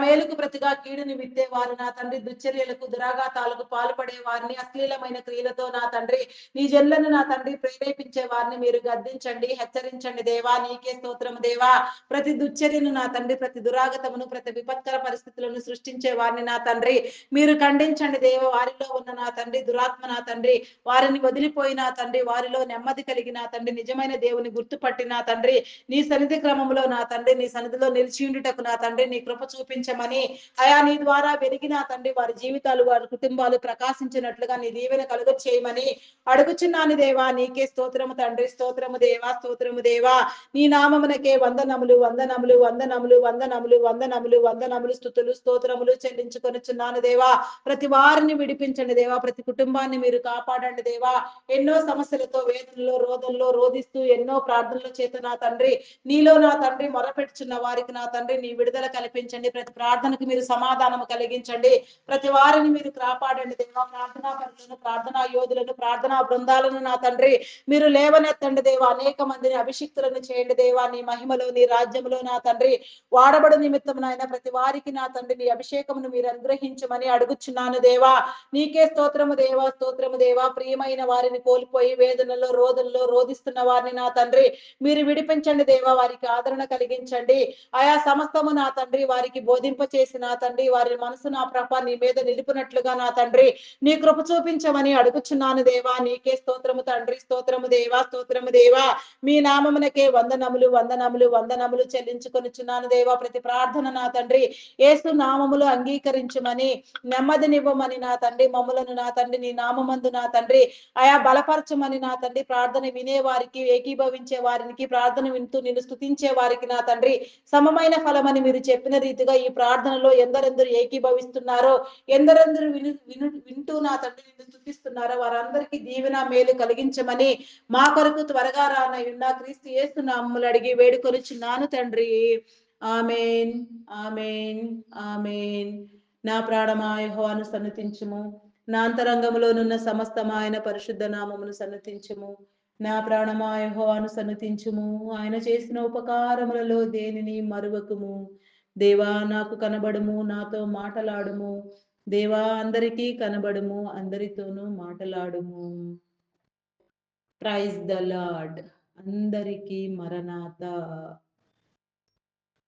మేలుకు ప్రతిగా కీడుని విత్తేవారు నా తండ్రి దుశ్చర్యలకు దురాఘాతాలకు పాల్పడే వారిని అశ్లీలమైన క్రియలతో నా తండ్రి నీ జన్లను నా తండ్రి ప్రేరేపించే వారిని మీరు గద్దించండి, హెచ్చరించండి దేవా. నీకే స్తోత్రము దేవా. ప్రతి దుశ్చర్యను నా తండ్రి ప్రతి దురాగతమును ప్రతి విపత్కర పరిస్థితులను సృష్టించే వారిని నా తండ్రి మీరు ఖండించండి దేవ. వారిలో ఉన్న నా తండ్రి దురాత్మ నా తండ్రి వారిని వదిలిపోయిన తండ్రి వారిలో నెమ్మది కలిగిన తండ్రి నిజమైన దేవుని గుర్తుపట్టిన తండ్రి నీ సన్నిధి క్రమంలో నా తండ్రి నీ సన్నిధిలో నిలిచి నిలిచి ఉండుటకు నా తండ్రి నీ కృప చూపించమని, అయా నీ ద్వారా వెలిగి నా తండ్రి వారి జీవితాలు, వారి కుటుంబాలు ప్రకాశించినట్లుగా నీ దీవెన కలుగ చేయమని అడుగుచున్నాను దేవా. నీకే స్తోత్రము తండ్రి, స్తోత్రము దేవా, స్తోత్రము దేవా. నీ నామమునకే వందనములు, వందనములు, వందనములు, వందనములు, వందనములు, వందనములు, స్తుతులు, స్తోత్రములు చెల్లించుకొనుచున్నాను దేవా. ప్రతి వారిని విడిపించండి దేవా, ప్రతి కుటుంబాన్ని మీరు కాపాడండి దేవా. ఎన్నో సమస్యలతో, వేదనలో, రోదనలో రోధిస్తూ ఎన్నో ప్రార్థనల చేత నా తండ్రి నీలో నా తండ్రి మొరపెట్టుచున్న వారికి నా తండ్రి నీ విడుదల కల్పించండి. ప్రతి ప్రార్థనకు మీరు సమాధానం కలిగించండి. ప్రతి వారిని మీరు కాపాడండి దేవా. ప్రార్థనా పరులను, ప్రార్థనా యోధులను, ప్రార్థనా బృందాలను నా తండ్రి మీరు లేవనెత్తండి దేవా. అనేక మందిని అభిషిక్తులను చేయండి దేవా. నీ మహిమలో, నీ రాజ్యంలో నా తండ్రి వాడబడు నిమిత్తం నాయన ప్రతి వారికి నా తండ్రి నీ అభిషేకమును మీరు అనుగ్రహించమని అడుగుచున్నాను దేవా. నీకే స్తోత్రము దేవా, స్తోత్రము దేవా. ప్రియమైన వారిని కోల్పోయి వేదనలో, రోదనలో రోధిస్తున్న వారిని నా తండ్రి మీరు విడిపించండి దేవా. వారికి ఆదరణ కలిగించండి. ఆయా సమస్తము నా తండ్రి వారికి బోధింప చేసి నా తండ్రి వారి మనసు నా ప్రభ నీ మీద నిలుపునట్లుగా నా తండ్రి నీ కృప చూపించమని అడుగుచున్నాను దేవా. నీకే స్తోత్రము తండ్రి, స్తోత్రము దేవా, స్తోత్రము దేవా. మీ నామమునకే వందనములు, వందనములు, వందనములు చెల్లించుకొనుచున్నాను దేవా. ప్రతి ప్రార్థన నా తండ్రి యేసు నామములో అంగీకరించమని, నెమ్మదినివ్వమని నా తండ్రి మమ్ములను నా తండ్రి నీ నామమందు నా తండ్రి ఆయా బలపరచమని నా తండ్రి ప్రార్థన వినే వారికి, ఏకీభవించే వారికి, ప్రార్థన వింటూ నిన్ను స్తుతించే వారికి నా తండ్రి సమమైన ఫలమని మీరు చెప్పిన రీతిగా ఈ ప్రార్థనలో ఎందరెందరు ఏకీభవిస్తున్నారో, ఎందరెందరు వింటూ నా తండ్రి నిన్ను స్తుతిస్తున్నారో వారందరికీ దీవెన మేలు కలిగించమని మా కొరకు త్వరగా రానయున్న క్రీస్తు యేసు నామములు అడిగి వేడుకొనుచున్నాను తండ్రి. ఆమేన్, ఆమేన్, ఆమేన్. నా ప్రాణమా యెహోవాను సన్నతించుము, నా అంతరంగములోనున్న సమస్తమాయన పరిశుద్ధ నామమును సన్నతించుము. నా ప్రాణమా యెహోవాను సన్నతించుము, ఆయన చేసిన ఉపకారములలో దేనిని మరువకుము. దేవా నాకు కనబడుము, నాతో మాటలాడుము. దేవా అందరికీ కనబడుము, అందరితోనూ మాటలాడుము. Praise the lord. అందరికీ మరణాత.